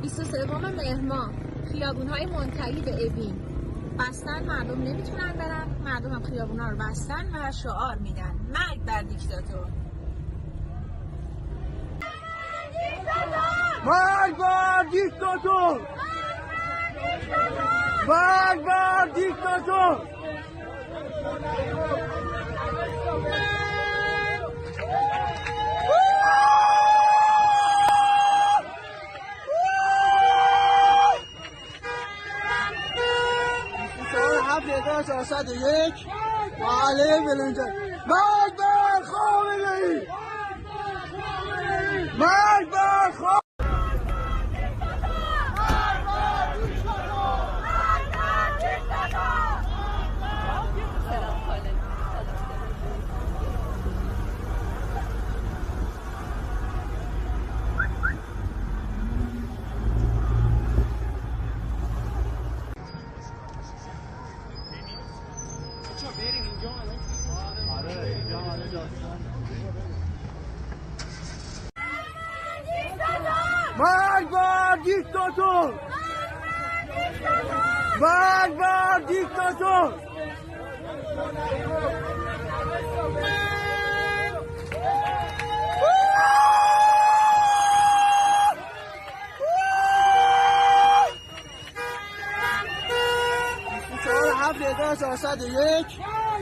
23 مهر ماه خیابون‌های منتهی به اوین بستن، مردم نمیتونن برن، مردم هم خیابون‌ها رو بستن و شعار میدن مرگ بر دیکتاتور. مرگ بر دیکتاتور! مرگ بر دیکتاتور! محله بلنجان. مرگ بر خامنه‌ای! مرگ بر خامنه‌ای! مرگ بر دیکتاتور! مرگ بر دیکتاتور!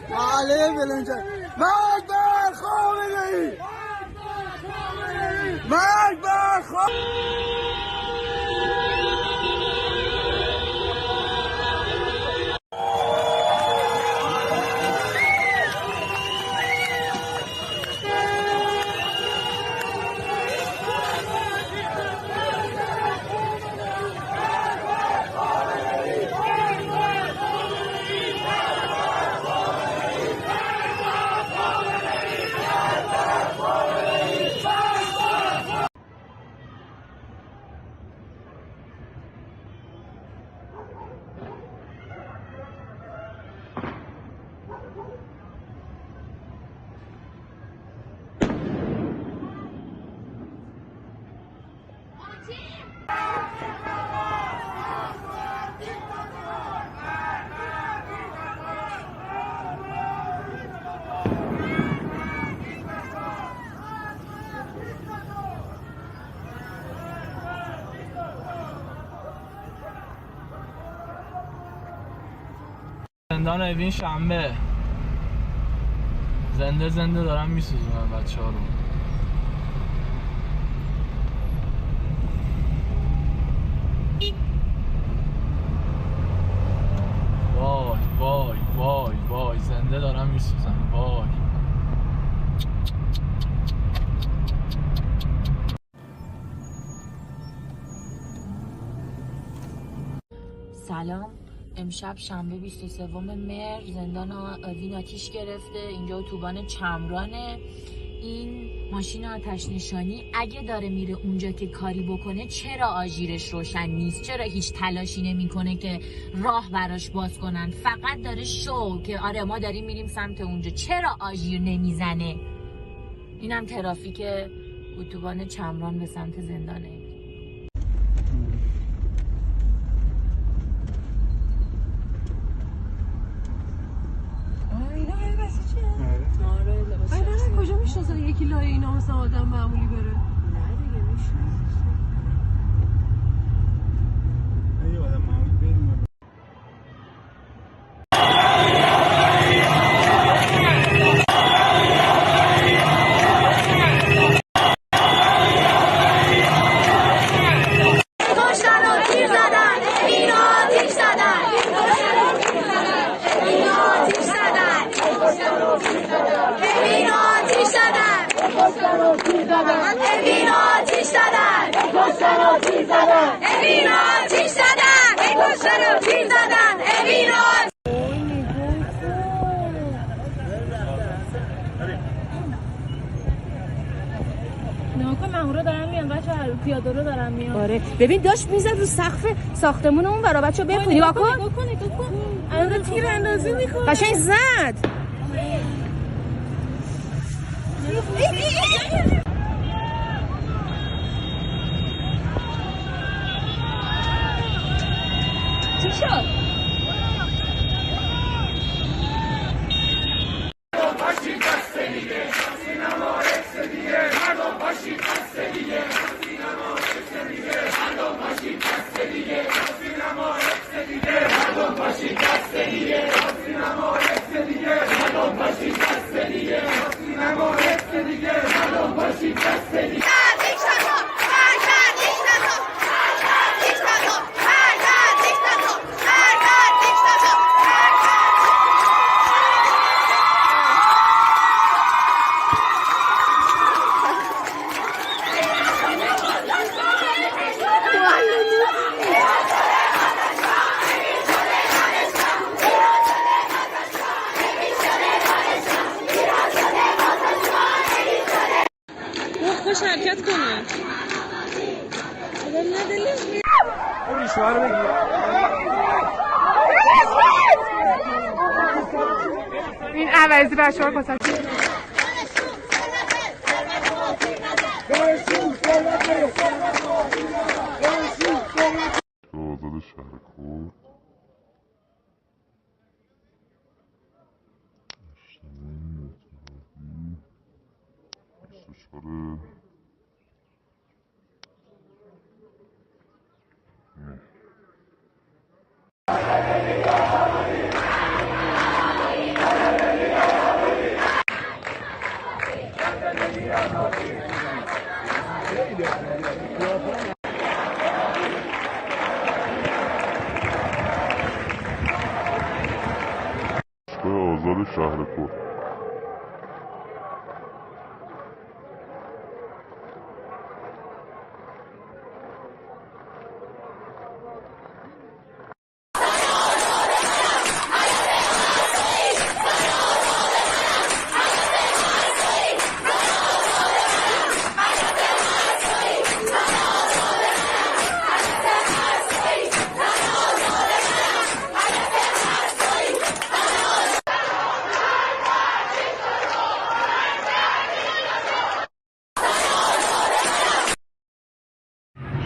محله بلنجان. مرگ بر خامنه‌ای! مرگ بر خامنه‌ای! زندان اوین شنبه زنده دارن میسوزونن بچه ها رو. وای وای وای وای زنده دارن میسوزن. وای سلام. امشب شنبه 23 مهر زندان اوین آتیش گرفته. اینجا اتوبان چمرانه. این ماشین آتش نشانی اگه داره میره اونجا که کاری بکنه چرا آژیرش روشن نیست؟ چرا هیچ تلاشی نمیکنه که راه براش باز کنن؟ فقط داره شو که آره ما داریم میریم سمت اونجا. چرا آژیر نمیزنه؟ اینم ترافیک اتوبان چمران به سمت زندانه. کجا میشناسن یکی لای اینا مثلا آدم معمولی بره؟ نه دیگه میشناسن. پیاده رو دارم میام. آره ببین داشت میزد رو سقف ساختمون اون برا بچا ببین نگاه کن. الان تیر اندازی میکنه. قشنگ زد. خوش حرکت کنه. این عوضی بچه ها گذاشت. آزاد شهرکور مستشار آزاد شهرکور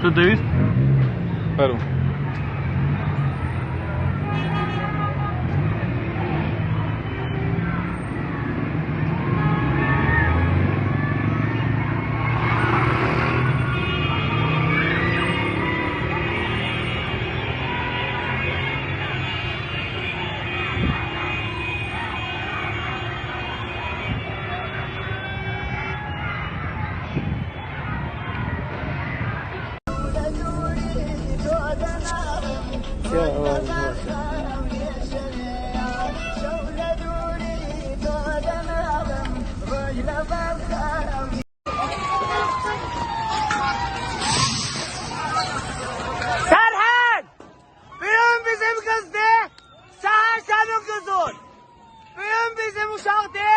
شد دویست؟ برو Serhan! Bugün bizim kızdı. Seher senin kızın. Bugün bizim uşaktı.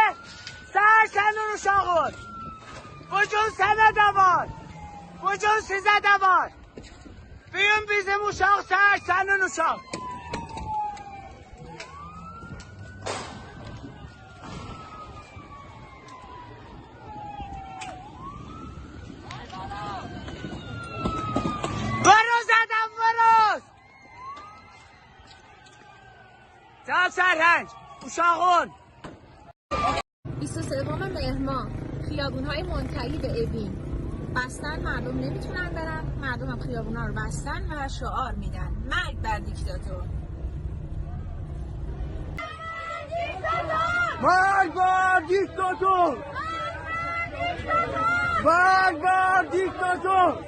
Seher senin uşağın. Bugün sana da var. Bugün size de var. Bugün bizim uşak, seher senin uşak. Varoz adam varoz! Çal سرهنگ uşağın 23 مهر ماه خیابون‌های منتهی به اوین بستن، مردم نمیتونن برن، مردم هم خیابون‌ها رو بستن و شعار میدن مرگ بر دیکتاتور. مرگ بر دیکتاتور! مرگ بر دیکتاتور!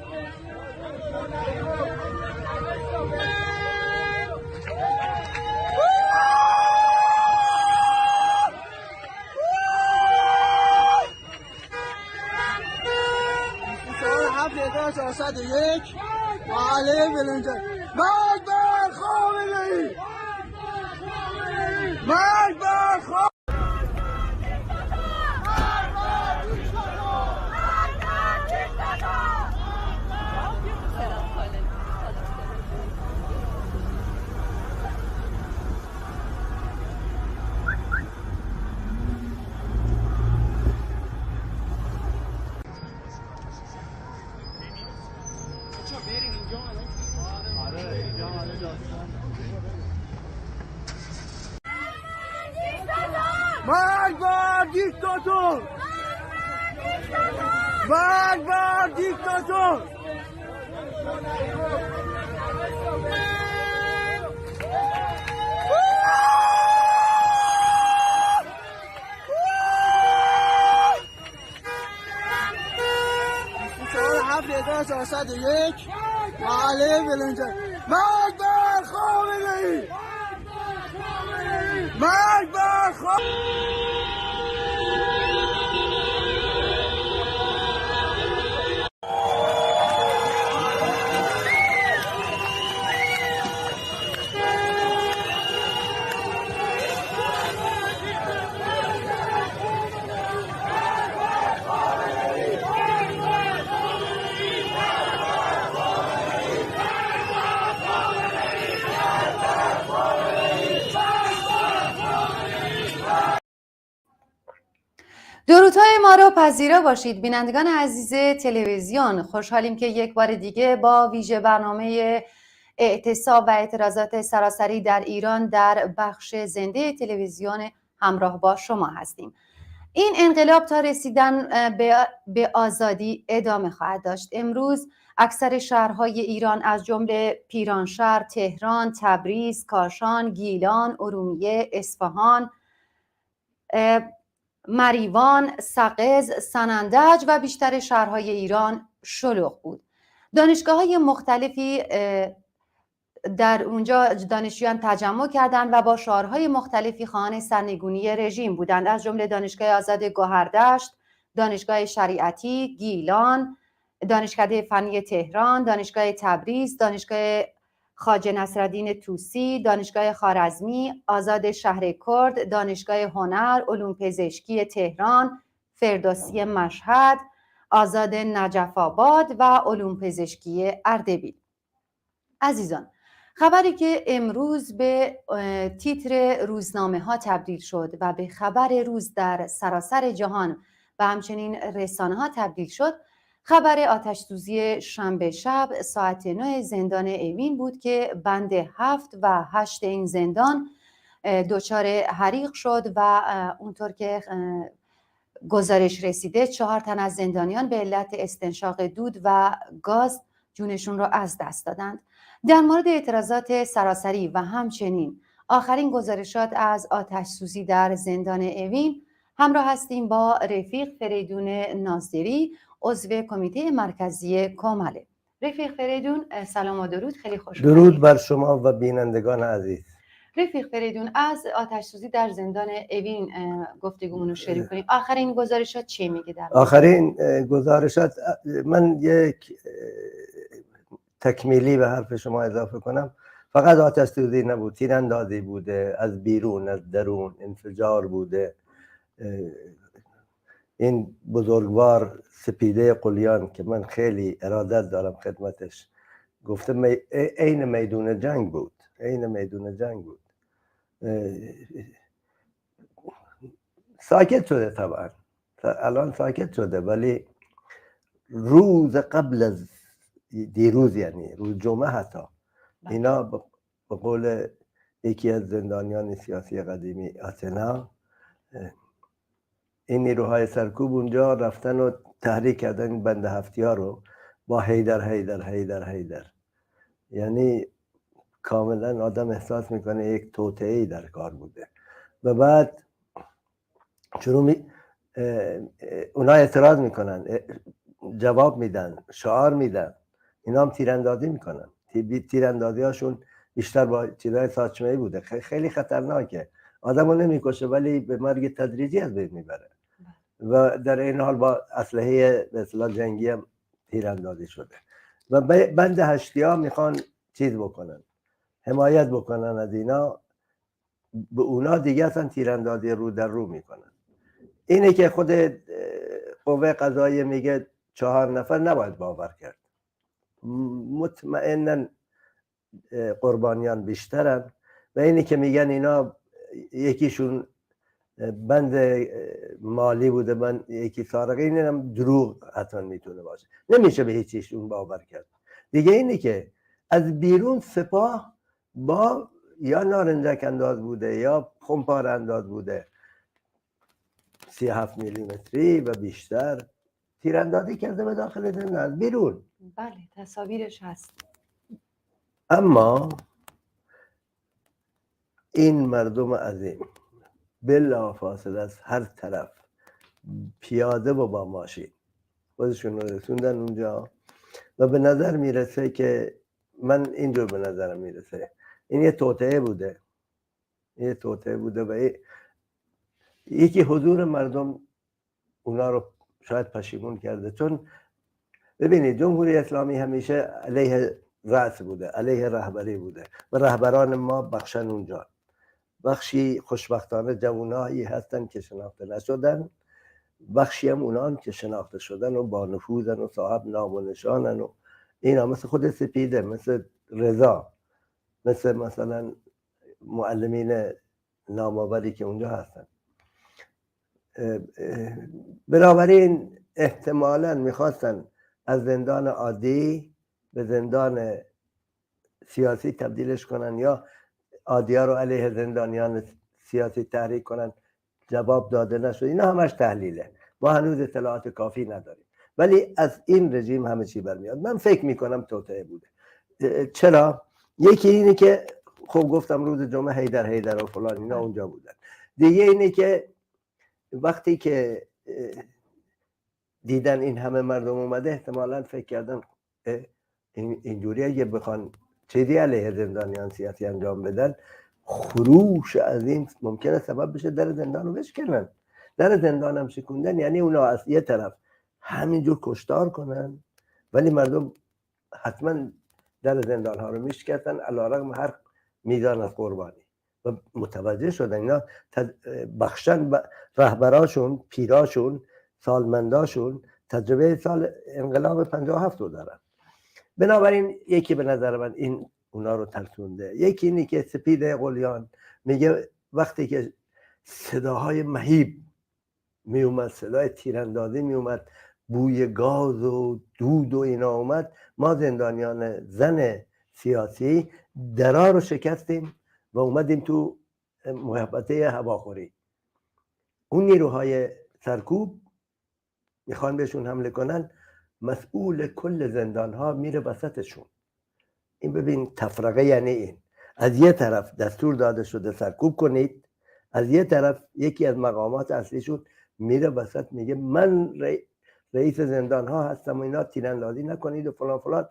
محله بلنجان مرگ بر خامنه‌ای! مرگ بر خامنه‌ای! مرگ بر دیکتاتور! مرگ بر دیکتاتور! 27/1401 محله بلنجان. مرگ بر خامنه‌ای! مرگ بر درودهای ما را پذیرا باشید بینندگان عزیز تلویزیون. خوشحالیم که یک بار دیگه با ویژه برنامه اعتصاب و اعتراضات سراسری در ایران در بخش زنده تلویزیون همراه با شما هستیم. این انقلاب تا رسیدن به آزادی ادامه خواهد داشت. امروز اکثر شهرهای ایران از جمله پیرانشهر، تهران، تبریز، کاشان، گیلان، ارومیه، اصفهان، مریوان، سقز، سنندج و بیشتر شهرهای ایران شلوغ بود. دانشگاه‌های مختلفی در اونجا دانشجویان تجمع کردند و با شعارهای مختلفی خواهان سرنگونی رژیم بودند، از جمله دانشگاه آزاد گوهردشت، دانشگاه شریعتی گیلان، دانشکده فنی تهران، دانشگاه تبریز، دانشگاه خواجه نصرالدین طوسی، دانشگاه خوارزمی، آزاد شهر کرد، دانشگاه هنر، علوم پزشکی تهران، فردوسی مشهد، آزاد نجف آباد و علوم پزشکی اردبیل. عزیزان، خبری که امروز به تیتر روزنامه ها تبدیل شد و به خبر روز در سراسر جهان و همچنین رسانه ها تبدیل شد، خبر آتش سوزی شنبه شب ساعت 9 زندان اوین بود که بند 7 و 8 این زندان دچار حریق شد و اونطور که گزارش رسیده 4 تن از زندانیان به علت استنشاق دود و گاز جونشون را از دست دادند. در مورد اعتراضات سراسری و همچنین آخرین گزارشات از آتش سوزی در زندان اوین همراه هستیم با رفیق فریدون ناظری، عضو کمیته مرکزی کماله. رفیق فریدون، سلام و درود، خیلی خوش اومدید. درود بر شما و بینندگان عزیز. رفیق فریدون، از آتش سوزی در زندان اوین گفتگومون رو شروع کنیم. آخرین گزارشات چی میگه در آخرین گزارشات؟ من یک تکمیلی به حرف شما اضافه کنم. فقط آتش سوزی نبود، تیراندازی بوده، از بیرون از درون انفجار بوده. این بزرگوار سپیده قلیان که من خیلی ارادت دارم خدمتش، گفته عین میدون جنگ بود، عین میدون جنگ بود. ساکت شده طبعا، الان ساکت شده، ولی روز قبل از دیروز، یعنی روز جمعه حتی، اینا به قول یکی از زندانیان سیاسی قدیمی آتنا، این نیروهای سرکوب اونجا رفتن و تحریک کردن این بند هفتی ها رو با هیدر هیدر هیدر هیدر. یعنی کاملا آدم احساس میکنه یک توطئه‌ای در کار بوده. و بعد شروع اونا اعتراض میکنن، جواب میدن، شعار میدن، اینا هم تیراندازی میکنن. تیراندازی هاشون بیشتر با چیزای ساچمه‌ای بوده، خیلی خطرناکه. آدمو نمیکشه ولی به مرگ تدریجی از بین میبره و در این حال با اسلحه به اصطلاح جنگی هم تیراندازی شده. و بند هشتی ها میخوان چیز بکنن، حمایت بکنن از اینا، به اونا دیگه اصلا تیراندازی رو در رو میکنن. اینه که خود قوه قضاییه میگه 4 نفر نباید باور کرد، مطمئنن قربانیان بیشترن. و اینی که میگن اینا یکیشون بند مالی بوده، من یکی سارقه، این هم دروغ حتما میتونه باشه، نمیشه به هیچیشون باور کرد دیگه. اینی که از بیرون سپاه با یا نارنجک انداز بوده یا خمپاره انداز بوده، 37 میلیمتری و بیشتر تیراندازی کرده به داخل زندان از بیرون. بله، تصاویرش هست. اما این مردم عظیم بلافاصله از هر طرف پیاده و با ماشین خودشون رو رسوندن اونجا و به نظر میرسه که من اینجور به نظرم میرسه این یه توطئه بوده، و یکی حضور مردم اونا رو شاید پشیمون کرده. چون ببینید جمهوری اسلامی همیشه علیه رأس بوده، علیه رهبری بوده و رهبران ما بخشن اونجا. بخشی خوشبختانه جوانایی هستن که شناخته نشدن، بخشی هم اونان که شناخته شدن و با نفوذن و صاحب نام و نشانن و اینا، مثل خود سپیده، مثل رضا، مثل مثلا معلمین نامآوری که اونجا هستن. بنابراین احتمالاً میخواستن از زندان عادی به زندان سیاسی تبدیلش کنن یا عادی‌ها رو علیه زندانیان سیاسی تحریک کنن. جواب داده نشد. اینا همش تحلیله، ما هنوز اطلاعات کافی نداریم، ولی از این رژیم همه چی برمیاد. من فکر میکنم توطئه بوده. چرا؟ یکی اینه که خب گفتم روز جمعه حیدر و فلان اینا اونجا بودن. دیگه اینه که وقتی که دیدن این همه مردم اومده احتمالاً فکر کردن اینجوری اگه بخوان چیزی علیه زندانیان سیاسی انجام بدن، خروش از این ممکنه سبب بشه در زندان رو بشکنن. در زندان هم شکوندن یعنی اونا از یه طرف همینجور کشتار کنن، ولی مردم حتما در زندان ها رو میشکستن علیرغم هر میزان از قربانی. و متوجه شدن اینا بخشن رهبراشون، پیراشون، سالمنداشون تجربه سال انقلاب 57 رو دارن. بنابراین یکی به نظر من این اونا رو ترسونده. یکی اینی که سپیده قلیان میگه وقتی که صداهای مهیب میومد، صدای تیراندازی میومد، بوی گاز و دود و اینا اومد، ما زندانیان زن سیاسی درا رو شکستیم و اومدیم تو محبته هواخوری. اون نیروهای سرکوب میخوان بهشون حمله کنن، مسئول کل زندان ها میره وسطشون. این ببین تفرقه یعنی این، از یه طرف دستور داده شده سرکوب کنید، از یه طرف یکی از مقامات اصلیشون میره وسط میگه من رئیس زندان ها هستم و اینا تیراندازی نکنید و فلان فلان.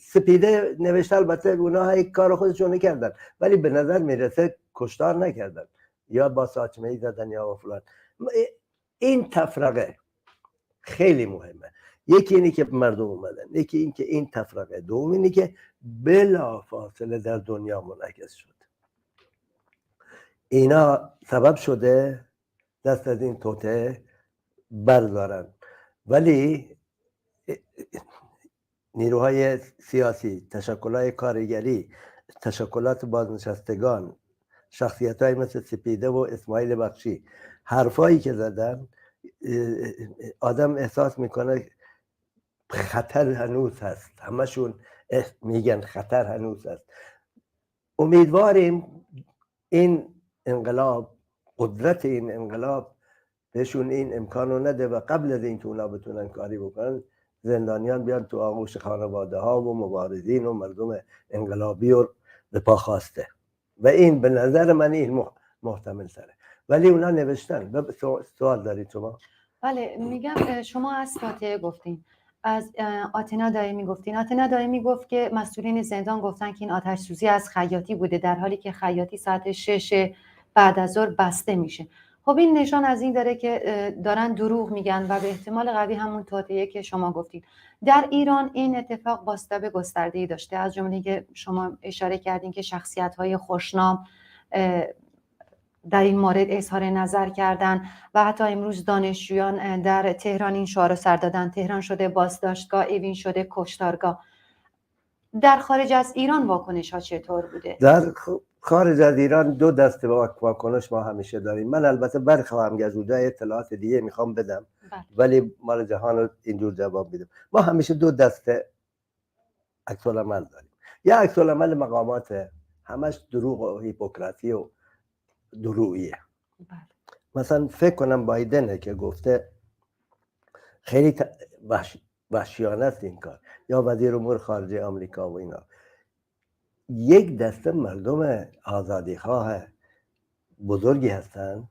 سپیده نوشته، البته اونا یک کار خودشون کردن ولی به نظر میرسه کشتار نکردن یا با ساچمه‌ای زدن یا فلان. این تفرقه خیلی مهمه. یکی اینی که مردم اومدن، یکی این که این تفرقه، دوم اینی که بلا فاصله در دنیا منعکس شد. اینا سبب شده دست از این توطئه بردارن. ولی نیروهای سیاسی، تشکلات کارگری، تشکلات بازنشستگان، شخصیت‌های مثل سپیده و اسماعیل بخشی، حرفایی که زدن آدم احساس میکنه خطر هنوز هست. همشون میگن خطر هنوز هست. امیدواریم این انقلاب، قدرت این انقلاب بهشون این امکان رو نده و قبل از این که اونا بتونن کاری بکنن زندانیان بیان تو آغوش خانواده ها و مبارزین و مردم انقلابی رو به پا خواسته و این به نظر من این محتمل تره. ولی اونا نوشتن. سوال دارید شما؟ بله، میگم شما از توطئه گفتین، از آتنا دائمی گفتین. آتنا دائمی گفت که مسئولین زندان گفتن که این آتش سوزی از خیاطی بوده، در حالی که خیاطی ساعت 6 بعد از ظهر بسته میشه. خب این نشان از این داره که دارن دروغ میگن و به احتمال قوی همون توطئه که شما گفتید. در ایران این اتفاق بازتاب گسترده‌ای داشته، از جمله که شما اشاره کردین که شخصیت‌های خوشنام در این مورد اظهار نظر کردن و حتی امروز دانشجویان در تهران این شعار سر دادن: تهران شده بازداشتگاه، اوین شده کشتارگاه. در خارج از ایران واکنش ها چطور بوده؟ در خارج از ایران دو دسته واکنش ما همیشه داریم. من البته برخواهم گزوده اطلاعات دیگه میخوام بدم ولی مال جهان رو اینجور جواب میدم. ما همیشه دو دسته عکس العمل داریم. یا عکس العمل مقامات همش دروغ و هیپوکراسی و دروغیه. مثلا فکر کنم بایدنه که گفته خیلی وحشیانه است این کار، یا وزیر امور خارجه آمریکا و اینا. یک دسته مردم آزادیخواه بزرگی هستن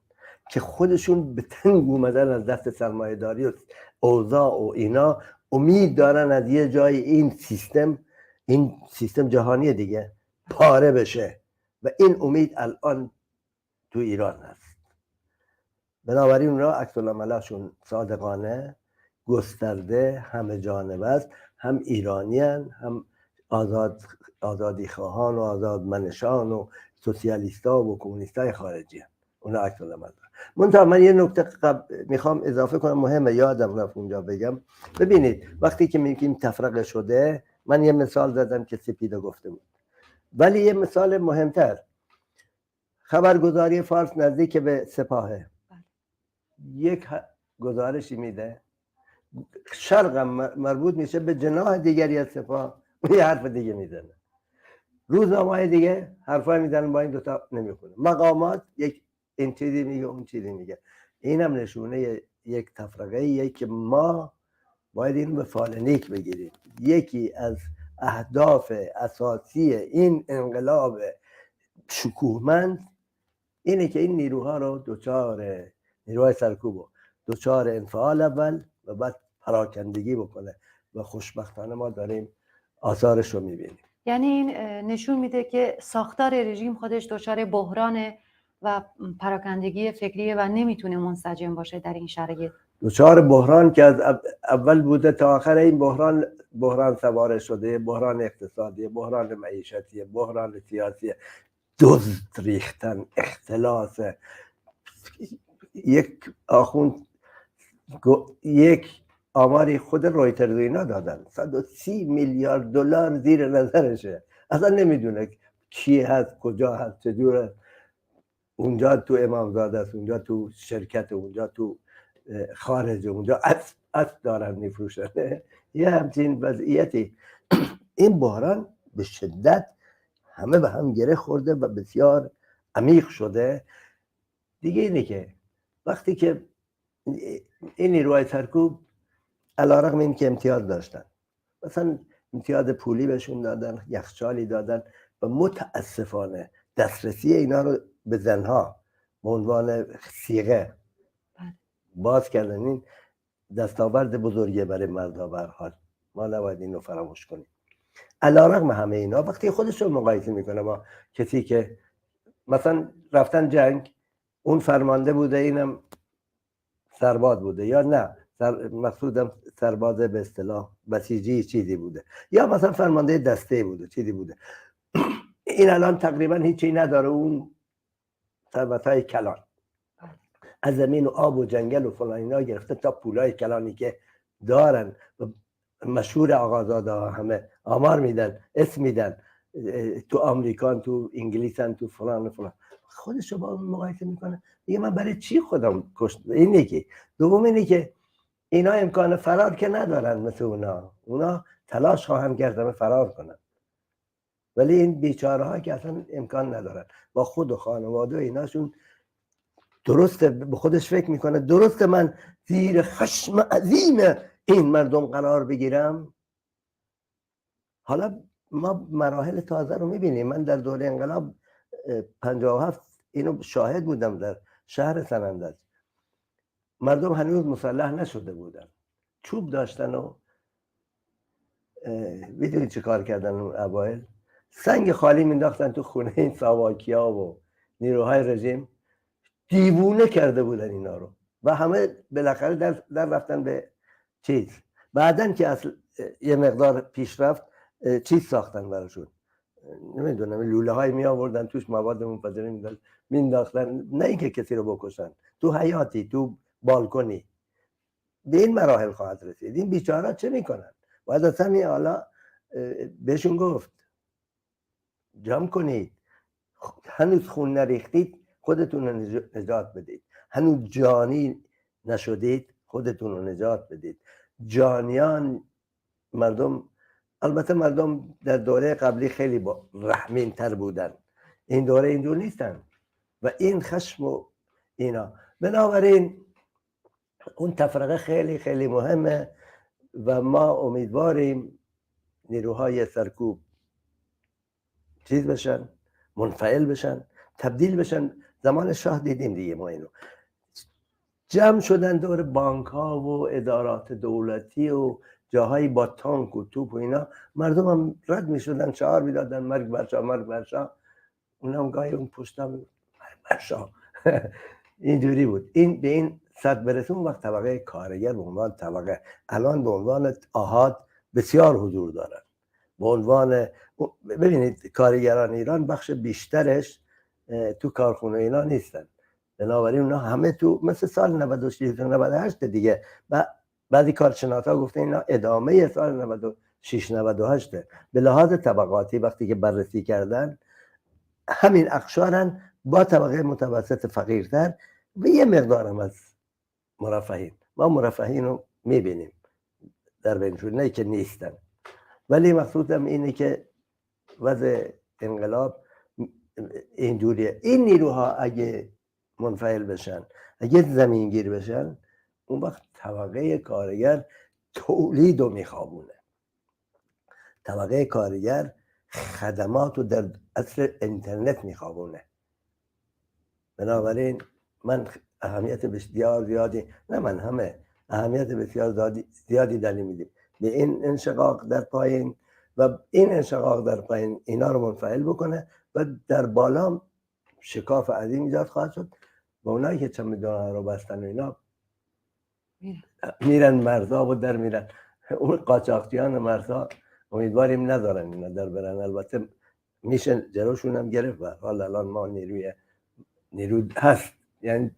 که خودشون به تنگ اومدن از دست سرمایه داری و اوضاع و اینا، امید دارن از یه جای این سیستم جهانی دیگه پاره بشه و این امید الان تو ایران هست. بنابراین اونا عکس العملاشون صادقانه، گسترده، همه جانبه است، هم ایرانیان، هم آزادی خواهان و آزادمنشان و سوسیالیستا و کمونیستای خارجی هم. اونا عکس العمل دارن. من یه نکته میخوام اضافه کنم، مهمه، یادم رفت اونجا بگم. ببینید وقتی که میگیم تفرقه شده، من یه مثال زدم که سپیده گفته بود، ولی یه مثال مهمتر، خبرگزاری فارس نزدیک به سپاهه یک گزارشی میده، شرقم مربوط میشه به جناح دیگری از سپاه، یه حرف دیگه میزنه، روزنامه‌های دیگه حرفای میزنن، با این دوتا نمیخونه، مقامات این چیزی میگه اون چیزی میگه. این هم نشونه یک تفرقه که ما باید این به فال نیک بگیریم. یکی از اهداف اساسی این انقلاب شکوهمند اینه که این نیروها رو نیروهای سرکوب دوچار انفعال اول و بعد پراکندگی بکنه و خوشبختانه ما داریم آثارش رو میبینیم. یعنی این نشون میده که ساختار رژیم خودش دچار بحرانه و پراکندگی فکریه و نمیتونه منسجم باشه در این شرایط. دچار بحران که از اول بوده تا آخر این بحران سواره شده، بحران اقتصادی، بحران معیشتی، بحران سیاسی، دزد ریختن، اختلاس. یک آخوند یک آماری خود رویترز اینا دادن، 130 میلیارد دلار زیر نظرشه، اصلا نمیدونه کی هست، کجا هست، چجوره، اونجا تو امامزاده است، اونجا تو شرکت، اونجا تو خارج، اونجا اسب دارن میفروشن. یه همچین وضعیتی. این بحران به شدت همه به هم گره خورده و بسیار عمیق شده دیگه. اینه که وقتی که این نیروهای سرکوب علیرغم این که امتیاز داشتن، مثلا امتیاز پولی بهشون دادن، یخچالی دادن و متاسفانه دسترسی اینا رو به زنها به عنوان صیغه باز کردن. این دستاورد بزرگی برای مردها به هر حال، ما نباید این رو فراموش کنیم. علیرغم همه اینا وقتی خودش رو مقایسه میکنه با کسی که مثلا رفتن جنگ، اون فرمانده بوده، اینم سرباز بوده، یا نه مقصودم سرباز به اصطلاح بسیجی چیزی بوده، یا مثلا فرمانده دسته بوده چیزی بوده، این الان تقریبا هیچی نداره. اون ثروت‌های کلان از زمین و آب و جنگل و فلان اینا گرفته تا پولای کلانی که دارن، مشهور آقازاده ها همه آمار میدن، اسم میدن، تو آمریکان، تو انگلیسن، تو فلان و فلان. خودش رو با اون مقایسه میکنه، میگه من برای چی خودم کشت. این یکی. دوم اینه که اینا امکان فرار که ندارن، مثل اونا تلاش خواهند کرد فرار کنن، ولی این بیچاره ها که اصلا امکان ندارن. با خود و خانواده و ایناشون درسته، به خودش فکر میکنه درسته من زیر خشم عظیم این مردم قرار بگیرم. حالا ما مراحل تازه رو میبینیم. من در دوره انقلاب 57 اینو شاهد بودم در شهر سنندج. مردم هنوز مسلح نشده بودن، چوب داشتن و میدونی چه کار کردن اون اوایل؟ سنگ خالی مینداختن تو خونه این ساواکیا و نیروهای رژیم، دیوونه کرده بودن اینا رو و همه بالاخره در رفتن به چیز. بعدن که اصل یه مقدار پیش رفت، چیز ساختن براشون، نمیدونم لوله های می آوردن توش مواد منفجره مینداختن، نه اینکه کسی رو بکشن، تو حیاتی، تو بالکنی. به این مراحل خواهد رسید. این بیچاره چه میکنن؟ باید از همین حالا بهشون گفت جمع کنید، هنوز خون نریختید خودتون رو نجات بدید، هنوز جانی نشدید خودتون رو نجات بدید. جانیان مردم، البته مردم در دوره قبلی خیلی رحمین تر بودن، این دوره اینجور نیستن و این خشم و اینا. بنابراین اون تفرقه خیلی خیلی مهمه و ما امیدواریم نیروهای سرکوب چیز بشن، منفعل بشن، تبدیل بشن. زمان شاه دیدیم دیگه ما اینو، جمع شدن دور بانک ها و ادارات دولتی و جاهایی با تانک و توپ و اینا. مردم هم رد می شدن، شعار می دادن مرگ بر شاه، مرگ بر شاه. اونم گاهی اون پشتم مرگ بر شاه. اینجوری بود. این به این صد برسون وقت طبقه کارگر به عنوان طبقه الان به عنوان آحاد بسیار حضور دارن. به عنوان ببینید کارگران ایران بخش بیشترش تو کارخونه اینا نیستن، بنابراین اونا همه تو مثل سال 96 98 دیگه. بعضی کارشناسا گفتن اینا ادامه سال 96 98 به لحاظ طبقاتی. وقتی که بررسی کردن همین اقشارن با طبقه متوسط فقیرتر و یه مقدار هم از مرفهین. ما مرفهین رو میبینیم در بینشون، نه که نیستن، ولی مقصودم اینه که وضع انقلاب اینجوریه. این نیروها اگه منفعل بشن، اگه زمینگیر بشن، اون وقت طبقه کارگر تولید رو میخوابونه. طبقه کارگر خدمات رو در اصل اینترنت میخوابونه. بنابراین من اهمیت بسیار زیادی، نه من همه اهمیت بسیار زیادی در میدیم به این انشقاق در پایین و این انشقاق در پایین اینا رو منفعل بکنه و در بالا شکاف عظیم ایجاد خواهد شد و اونایی که چمدان رو بستن و اینا میرن مرزا و در میرن. اون قاچاقچیان مرزا امیدواریم ندارن اینا در برن. البته میشه جلوشون هم گرفت و حالا الان ما نیرو هست، یعنی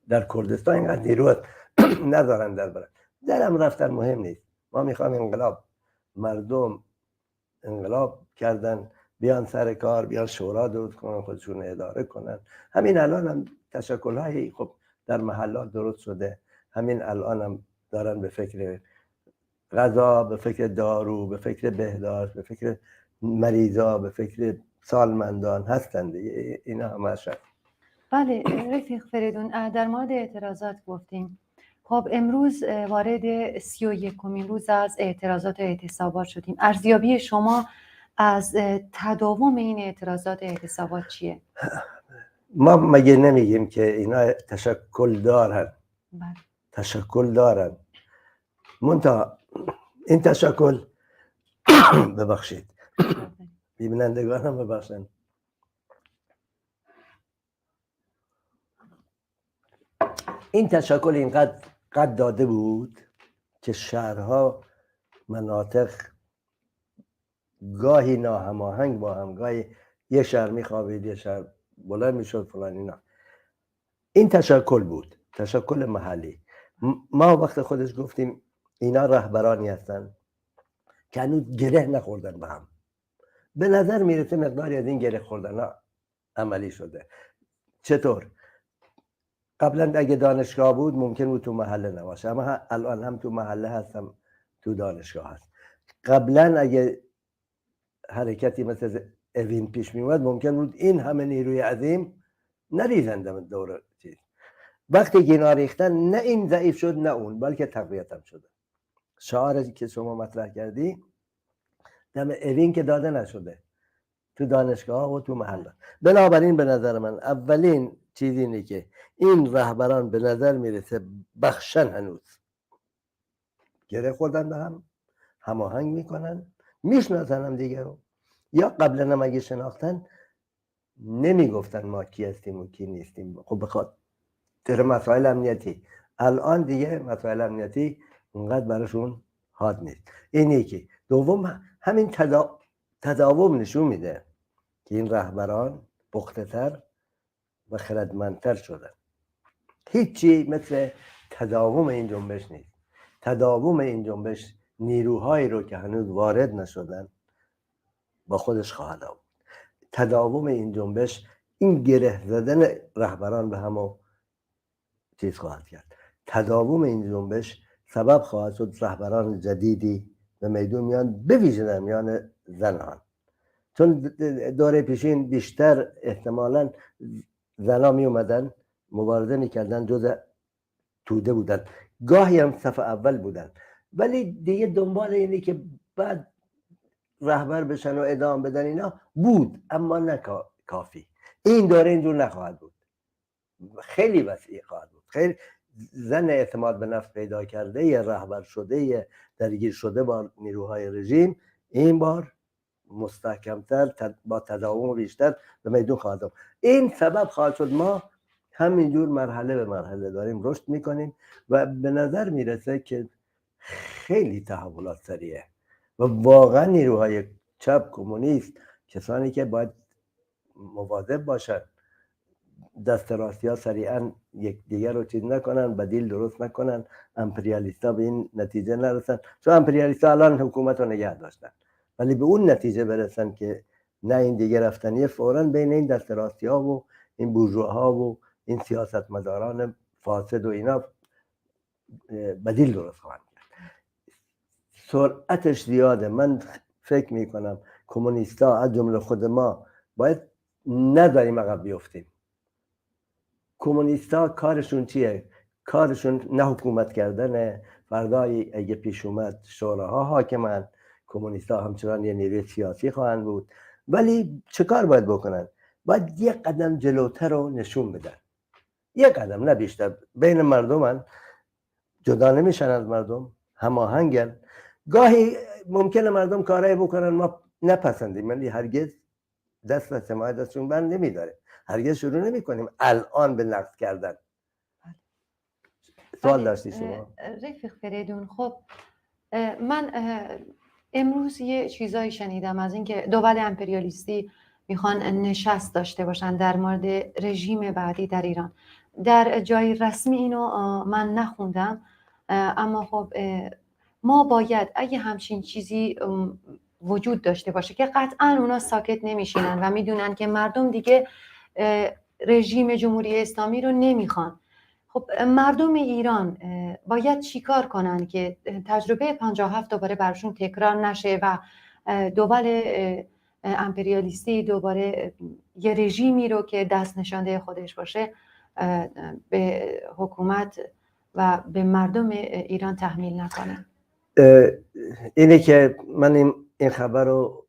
در کردستان اینقدر نیرو ندارن در برن. درم رفتن مهم نیست. ما میخوام انقلاب، مردم انقلاب کردن بیان سر کار، بیان شورا درست کنن، خودشون اداره کنن. همین الان هم تشکل‌های خب در محلات درست شده، همین الان هم دارن به فکر غذا، به فکر دارو، به فکر بهداشت، به فکر مریضا، به فکر سالمندان هستند. اینا همه هست. بله رفیق فریدون، در مورد اعتراضات گفتیم. خب امروز وارد 31مین روز از اعتراضات و اعتصابات شدیم. ارزیابی شما از تداوم این اعتراضات و اعتصابات چیه؟ ما مگه نمیگیم که اینا تشکل دارن؟ بله. تشکل دارن، منتها این تشکل ببخشید ببینندگانم ببخشن، این تشکل اینقدر قد داده بود که شهرها، مناطق گاهی ناهماهنگ با هم، گاهی یه شهر میخوابید یه شهر بلند میشد فلان اینا. این تشکل بود، تشکل محلی. ما وقت خودش گفتیم اینا رهبرانی هستن که هنوز گره نخوردن به هم. به نظر میرسه مقداری از این گره خوردن ها عملی شده. چطور؟ قبلا اگه دانشگاه بود ممکن بود تو محله نباشه، اما الان هم تو محله هستم، تو دانشگاه هست. قبلا اگه حرکتی مثل اوین پیش میومد ممکن بود این همه نیروی عظیم نریزنده دور چیز. وقتی که اینا ریختن نه این ضعیف شد نه اون، بلکه تقویت هم شده. شعاری که شما مطرح کردی دم اوین که داده نشده تو دانشگاه و تو محله. بنابراین به نظر من اولین چیزی اینه که این رهبران به نظر میرسه بخشن، هنوز گره خوردن به هم، هماهنگ میکنن، میشناسن هم دیگه رو، یا قبلا هم اگه شناختن نمیگفتن ما کی هستیم و کی نیستیم. خب بخاطر مسائل امنیتی. الان دیگه مسائل امنیتی اونقدر براشون حاد نیست. این یکی. دوم همین تداوم نشون میده که این رهبران پخته‌تر و خردمندتر شدن. هیچی مثل تداوم این جنبش نیست. تداوم این جنبش نیروهایی رو که هنوز وارد نشدن با خودش خواهد آورد. تداوم این جنبش این گره زدن رهبران به هم و چیز خواهد کرد. تداوم این جنبش سبب خواهد شد رهبران جدیدی به میدون میان، به ویژه در میان زنان. چون دوره پیشین بیشتر احتمالاً زنا می اومدن مبارزه میکردن، جز توده بودن، گاهی هم صف اول بودن، ولی دیگه دنبال اینه که بعد رهبر بشن و ادامه بدن اینا بود، اما نه کافی. این دوره اینجور نخواهد بود، خیلی وسیع خواهد بود، خیلی زن اعتماد به نفس پیدا کرده، یه رهبر شده، یه درگیر شده با نیروهای رژیم، این بار مستحکمتر با تداوم بیشتر به میدون خواهد آمد. این سبب خواهد شد ما همینجور مرحله به مرحله داریم رشد میکنیم و به نظر میرسه که خیلی تحولات سریعه و واقعا نیروهای چپ کمونیست، کسانی که باید مواظب باشن دست راستی ها سریعا یک دیگر رو چیز نکنن، بدیل درست نکنن، امپریالیست ها به این نتیجه نرسن، چون امپریالیست ها الان حکومت رو نگه داشتن، ولی به اون نتیجه برسن که نه این دیگه رفتنیه، فوراً بین این دست راستی ها و این بورژواها و این سیاستمداران فاسد و اینا بدیل درست خواهند کرد. سرعتش زیاده. من فکر میکنم کمونیستا از جمله خود ما باید نذاریم عقب بیفتیم. کمونیستا کارشون چیه؟ کارشون نه حکومت کردن، فردای اگه پیش اومد شوراها حاکمن، کمونیستا همچنان یه نیروی سیاسی خواهند بود، ولی چه کار باید بکنن؟ باید یک قدم جلوتر رو نشون بدن، یک قدم نه بیشتر. بین مردمن، جدا نمیشن از مردم، هماهنگن. گاهی ممکنه مردم کارایی بکنن ما نپسندیم، ولی هرگز دست از حمایت ازشون بند نمیداره، هرگز شروع نمی کنیم الان به نقد کردن. سوال داشتی شما؟ رفیق فریدون، خب من امروز یه چیزایی شنیدم از اینکه دول امپریالیستی میخوان نشست داشته باشن در مورد رژیم بعدی در ایران. در جای رسمی اینو من نخوندم، اما خب ما باید اگه همچین چیزی وجود داشته باشه که قطعا اونا ساکت نمیشینن و میدونن که مردم دیگه رژیم جمهوری اسلامی رو نمیخوان. خب مردم ایران باید چیکار کنن که تجربه 57 دوباره براشون تکرار نشه و دول امپریالیستی دوباره یه رژیمی رو که دست نشانده خودش باشه به حکومت و به مردم ایران تحمیل نکنن؟ اینه که من این خبر رو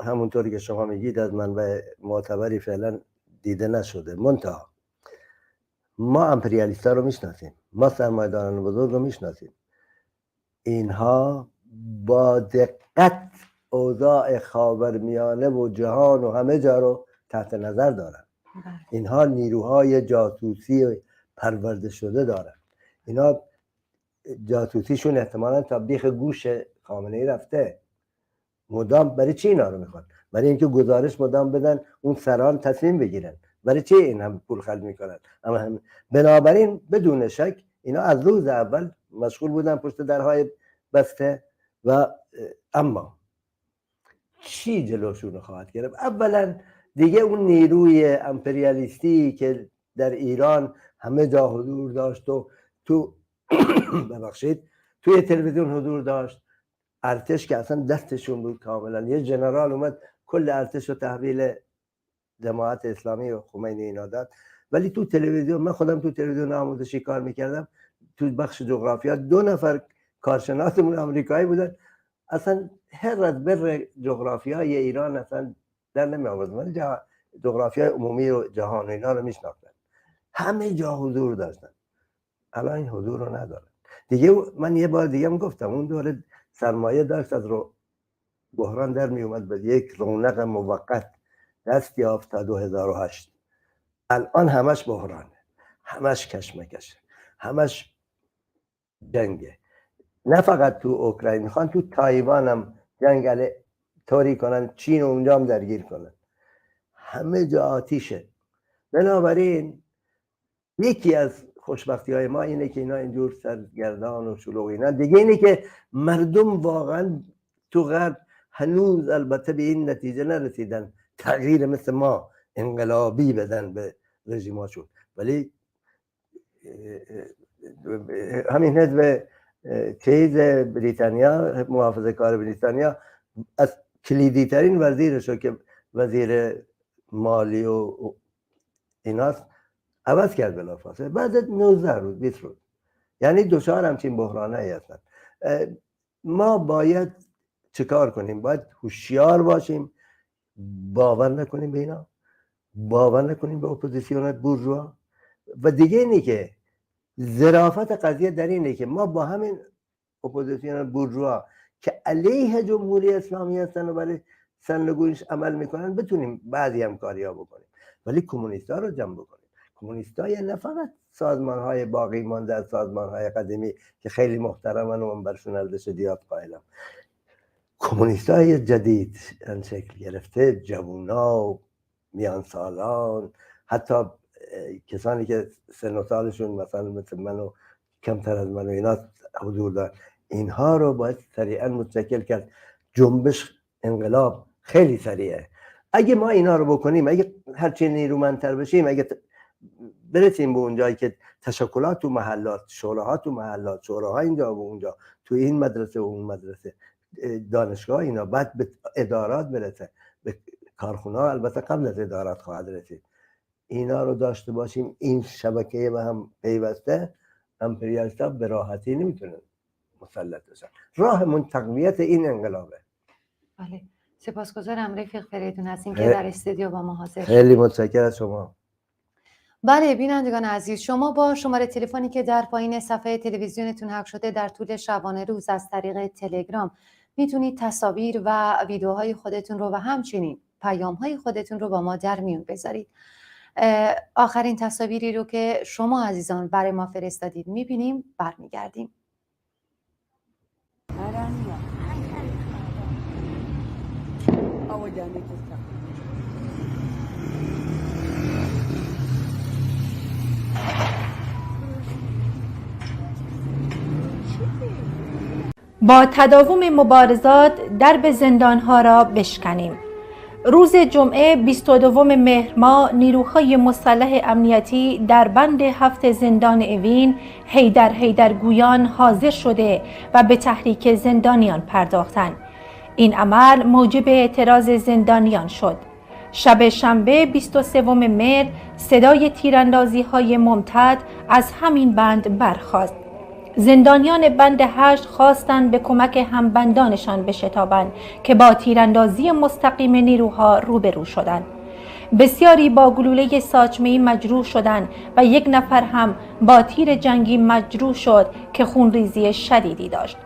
همونطوری که شما میگید از منبع معتبری فعلا دیده نشده. منتها ما امپریالیستا رو میشناسیم، ما سرمایه‌داران بزرگ رو میشناسیم. اینها با دقت اوضاع خاورمیانه و جهان و همه جا رو تحت نظر دارن. اینها نیروهای جاسوسی پرورده شده دارن. اینا جاسوسیشون احتمالاً تا بیخ گوش خامنه‌ای رفته. مدام برای چی اینا رو میخوان؟ برای اینکه گزارش مدام بدن، اون سران تصمیم بگیرن. برای چی این هم پول خرج میکنن؟ اما بنابراین بدون شک اینا از روز اول مشغول بودن پشت درهای بسته و اما چی جلوشون خواهد گرفت؟ اولا دیگه اون نیروی امپریالیستی که در ایران همه جا حضور داشت و تو ببخشید توی تلویزیون حضور داشت، ارتش که اصلا دستشون بود کاملا، یه جنرال اومد کل ارتش رو تحویل جماعت اسلامی و خمینی اینا داد. ولی تو تلویزیون، من خودم تو تلویزیون آموزشی کار میکردم، تو بخش جغرافیا 2 نفر کارشناسمون آمریکایی بودن، اصلا هر از بر جغرافیای ایران اصلا در نمی آوردن، ولی جغرافیای عمومی و جهان اینا رو میشناختن، همه جا حضور داشتن. الان این حضور رو ندارن دیگه. من یه بار دیگه هم گفتم اون دوره سرمایه داشت از بحران در می اومد، به یک رونق موقت دست یافت تا 2008. الان همش بحرانه، همش کشمکشه، همش جنگه. نه فقط تو اوکراین، میخوان تو تایوان هم جنگ طوری کنن، چین اونجا هم درگیر کنن، همه جا آتیشه. بنابراین یکی از خوشبختی های ما اینه که اینا اینجور سرگردان و شلوغ اینا. دیگه اینه که مردم واقعا تو غرب هنوز البته به این نتیجه نرسیدن تغییر مثل ما انقلابی بدن به رژیماشون، ولی همین حزب چیز بریتانیا، محافظه کار بریتانیا، از کلیدی ترین وزیرشو که وزیر مالی و ایناست عوض کرد بلافاصله بعد 19 روز 20 روز. یعنی دچار همچین بحرانایی هستن. ما باید چیکار کنیم؟ باید هوشیار باشیم، باور نکنیم به اینا، باور نکنیم به اپوزیسیون بورژوا. و دیگه اینی که ظرافت قضیه در اینه که ما با همین اپوزیسیون بورژوا که علیه جمهوری اسلامی هستن و برای سرنگونیش عمل میکنن بتونیم بعضی همکاری‌ها بکنیم، ولی کمونیست‌ها رو جمع بکنیم. کمونیست‌ها نه فقط سازمان‌های باقی مانده از سازمان‌های قدیمی که خیلی محترمن و من برشون ارزش زیاد قائلم، کمونیست‌های جدید این شکل گرفته، جوونا و میان سالان، حتی کسانی که سن و سالشون مثلا مثل من و کمتر از من و اینا حضور دارن، اینها رو باید سریعا متشکل کرد. جنبش انقلاب خیلی سریعه. اگه ما اینا رو بکنیم، اگه هرچی نیرومندتر بشیم، اگه برسیم به اونجایی که تشکلات تو محلات، شوراها تو محلات، شوراها اینجا و اونجا، تو این مدرسه و اون مدرسه، دانشگاه اینا، بعد به ادارات برسه، به کارخونه ها البته قبل از ادارات خواهد رسید. اینا رو داشته باشیم، این شبکه به هم پیوسته، امپریالیست‌ها به راحتی نمیتونن مسلط بشن. راهمون تقویت این انقلابه. بله، سپاسگزارم رفیق فریدون از اینکه در استودیو با ما حاضر شدید. خیلی متشکرم از شما. بله بینندگان عزیز، شما با شماره تلفنی که در پایین صفحه تلویزیونتون حک شده در طول شبانه روز از طریق تلگرام میتونید تصاویر و ویدیوهای خودتون رو و همچنین پیام‌های خودتون رو با ما در میون بذارید. آخرین تصاویری رو که شما عزیزان برای ما فرستادید میبینیم، برمیگردیم. با تداوم مبارزات درب زندانها را بشکنیم. روز جمعه 22 مهر ماه نیروهای مسلح امنیتی در بند 7 زندان اوین حیدر گویان حاضر شده و به تحریک زندانیان پرداختند. این عمل موجب اعتراض زندانیان شد. شب شنبه 23 مهر صدای تیراندازی‌های ممتد از همین بند برخاست. زندانیان بند 8 خواستند به کمک همبندانشان بشتابند که با تیراندازی مستقیم نیروها روبرو شدند. بسیاری با گلوله ساچمه‌ای مجروح شدند و یک نفر هم با تیر جنگی مجروح شد که خونریزی شدیدی داشت.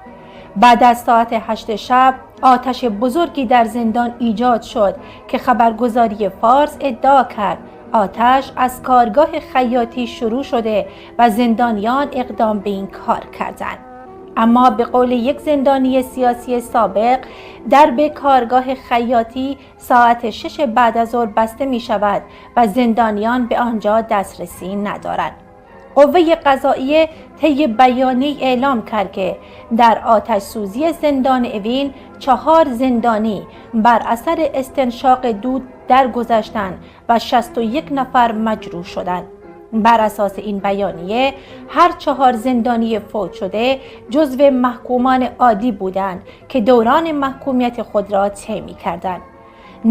بعد از ساعت 8 شب آتش بزرگی در زندان ایجاد شد که خبرگزاری فارس ادعا کرد آتش از کارگاه خیاطی شروع شده و زندانیان اقدام به این کار کردند. اما به قول یک زندانی سیاسی سابق، درب کارگاه خیاطی ساعت 6 بعد از ظهر بسته می شود و زندانیان به آنجا دسترسی ندارند. قوه قضائیه طی بیانیه‌ای اعلام کرد که در آتش سوزی زندان اوین 4 زندانی بر اثر استنشاق دود درگذشتند و 61 نفر مجروح شدند. بر اساس این بیانیه هر 4 زندانی فوت شده جزو محکومان عادی بودند که دوران محکومیت خود را طی کردند.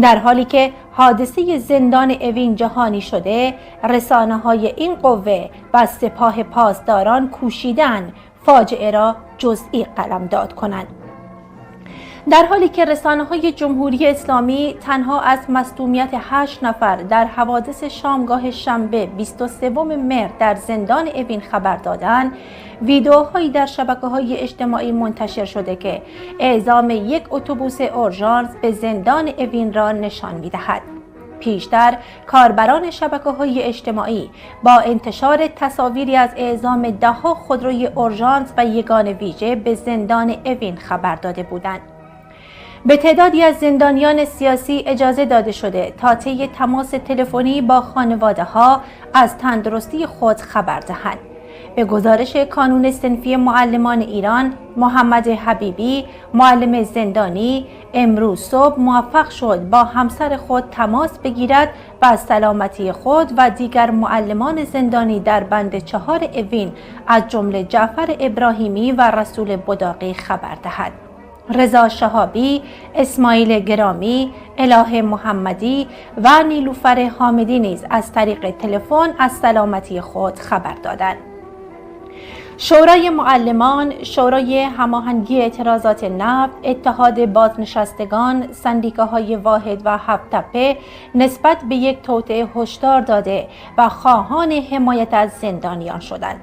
در حالی که حادثه زندان اوین جهانی شده، رسانه‌های این قوه و سپاه پاسداران کوشیدند فاجعه را جزئی قلمداد کنند. در حالی که رسانه‌های جمهوری اسلامی تنها از مصدومیت 8 نفر در حوادث شامگاه شنبه 23 مهر در زندان اوین خبر دادند، ویدئوهایی در شبکه‌های اجتماعی منتشر شده که اعزام یک اتوبوس اورژانس به زندان اوین را نشان می‌دهد. پیشتر کاربران شبکه‌های اجتماعی با انتشار تصاویری از اعزام 10 خودروی اورژانس و یگان ویژه به زندان اوین خبر داده بودند. به تعدادی از زندانیان سیاسی اجازه داده شده تا طی تماس تلفنی با خانواده‌ها از تندرستی خود خبر دهند. به گزارش کانون صنفی معلمان ایران، محمد حبیبی، معلم زندانی، امروز صبح موفق شد با همسر خود تماس بگیرد و از سلامتی خود و دیگر معلمان زندانی در بند 4 اوین از جمله جعفر ابراهیمی و رسول بداقی خبر دهد. رضا شهابی، اسماعیل گرامی، اله محمدی و نیلوفر حامدی نیز از طریق تلفن از سلامتی خود خبر دادند. شورای معلمان، شورای هماهنگی اعتراضات نفت، اتحاد بازنشستگان، سندیکاهای واحد و هفت‌تپه نسبت به یک توطئه هشدار داده و خواهان حمایت از زندانیان شدند.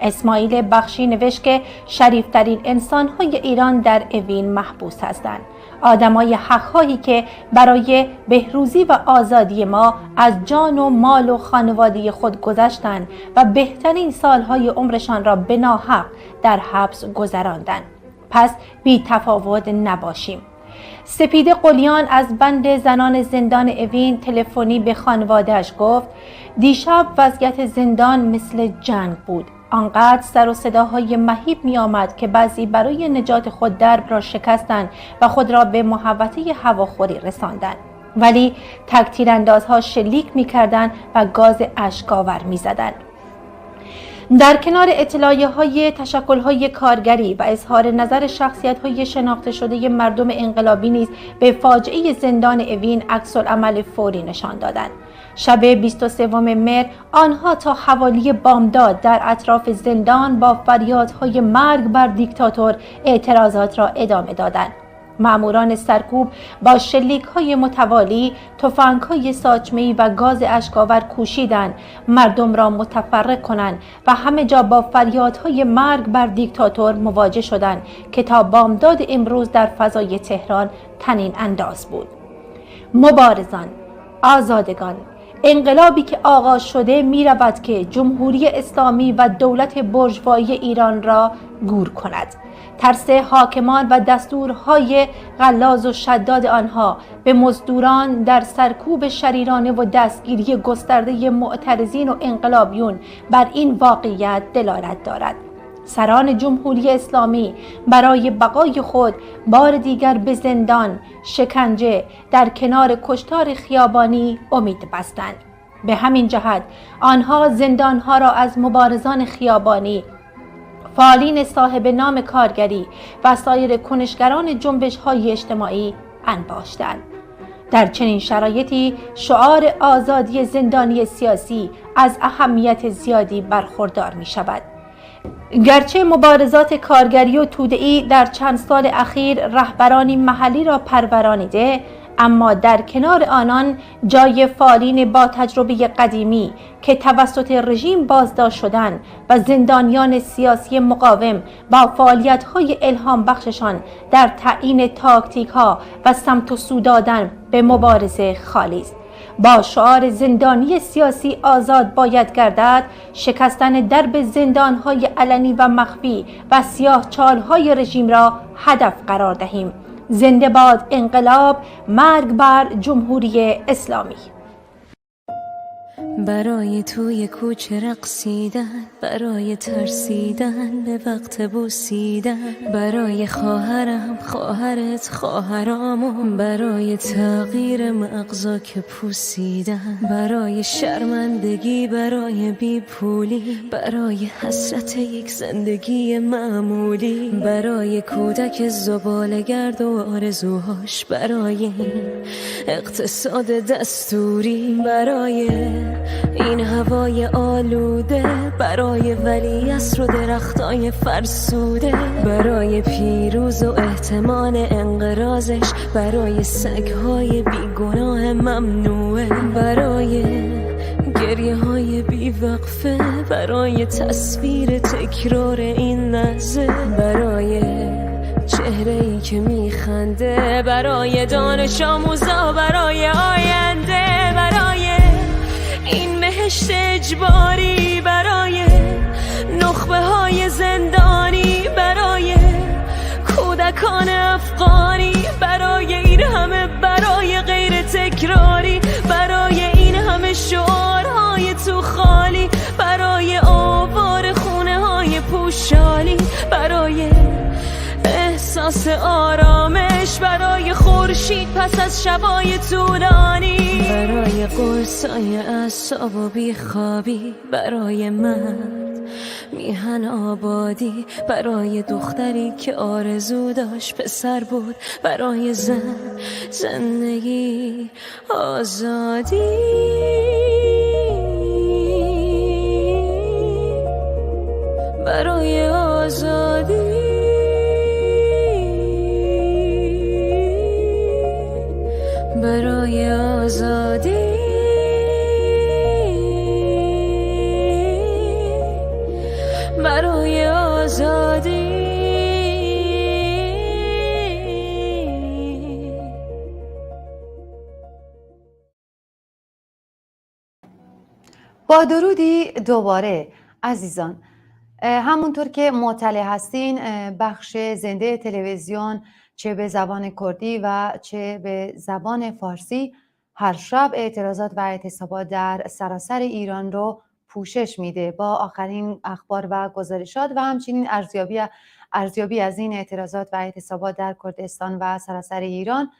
اسماعیل بخشی نوشت که شریفترین انسان‌های ایران در اوین محبوس هستند. آدمای حق‌خواهی که برای بهروزی و آزادی ما از جان و مال و خانواده خود گذشتند و بهترین سالهای عمرشان را به ناحق در حبس گذراندند. پس بی تفاوت نباشیم. سپیده قلیان از بند زنان زندان اوین تلفنی به خانواده‌اش گفت دیشب وضعیت زندان مثل جنگ بود. آنقدر سر و صداهای مهیب می آمد که بعضی برای نجات خود درب را شکستند و خود را به محوطه هواخوری رساندند. ولی تک تیراندازها شلیک می کردند و گاز اشک‌آور می زدند. در کنار اطلاعیه‌های تشکل‌های کارگری و اظهار نظر شخصیت‌های شناخته شده مردم انقلابی نیز به فاجعه زندان اوین عکس‌العمل فوری نشان دادند. شب 23 مهر آنها تا حوالی بامداد در اطراف زندان با فریادهای مرگ بر دیکتاتور اعتراضات را ادامه دادند. ماموران سرکوب با شلیک‌های متوالی، تفنگ‌های ساچمه‌ای و گاز اشک‌آور کوشیدند مردم را متفرق کنند و همه جا با فریادهای مرگ بر دیکتاتور مواجه شدند که تا بامداد امروز در فضای تهران طنین انداز بود. مبارزان، آزادگان، انقلابی که آغاز شده می رود که جمهوری اسلامی و دولت بورژوایی ایران را گور کند. ترس حاکمان و دستورهای غلاظ و شداد آنها به مزدوران در سرکوب شریرانه و دستگیری گسترده معترضین و انقلابیون بر این واقعیت دلالت دارد. سران جمهوری اسلامی برای بقای خود بار دیگر به زندان، شکنجه در کنار کشتار خیابانی امید بستند. به همین جهت آنها زندانها را از مبارزان خیابانی، فعالین صاحب نام کارگری و سایر کنشگران جنبش‌های اجتماعی انباشتند. در چنین شرایطی شعار آزادی زندانی سیاسی از اهمیت زیادی برخوردار می شود. گرچه مبارزات کارگری و توده‌ای در چند سال اخیر رهبرانی محلی را پرورانیده، اما در کنار آنان جای فعالین با تجربه قدیمی که توسط رژیم بازداشت شدند و زندانیان سیاسی مقاوم با فعالیت‌های الهام بخششان در تعیین تاکتیک‌ها و سمت و سو دادن به مبارزه خالی است. با شعار زندانی سیاسی آزاد باید گردد، شکستن درب زندان‌های علنی و مخفی و سیاه‌چال‌های رژیم را هدف قرار دهیم. زنده باد انقلاب، مرگ بر جمهوری اسلامی. برای توی کوچه رقصیدن، برای ترسیدن به وقت بوسیدن، برای خواهرم، خواهرت، خواهرامون، برای تغییر مغزا که پوسیدن، برای شرمندگی، برای بیپولی، برای حسرت یک زندگی معمولی، برای کودک زباله‌گرد و آرزوهاش، برای اقتصاد دستوری، برای این هوای آلوده، برای ولیعصر و درختای فرسوده، برای پیروز و احتمال انقراضش، برای سگهای بیگناه ممنوعه، برای گریه های بیوقفه، برای تصویر تکرار این لحظه، برای چهره‌ای که میخنده، برای دانش آموزا، برای آینده، برای این بهشت اجباری، برای نخبه های زندانی، برای کودکان افغانی، برای این همه، برای غیر تکراری، برای این همه شعارهای تو خالی، برای آوار خونه های پوشالی، برای احساس آرامش، برای خورشید پس از شبای طولانی، برای قرصای اعصاب و بیخوابی، برای مرد میهن آبادی، برای دختری که آرزو داشت پسر بود، برای زندگی آزادی، برای آزادی، برای آزادی، برای با درودی دوباره عزیزان، همونطور که مطلع هستین بخش زنده تلویزیون چه به زبان کردی و چه به زبان فارسی هر شب اعتراضات و اعتصابات در سراسر ایران رو پوشش میده با آخرین اخبار و گزارشات و همچنین ارزیابی از این اعتراضات و اعتصابات در کردستان و سراسر ایران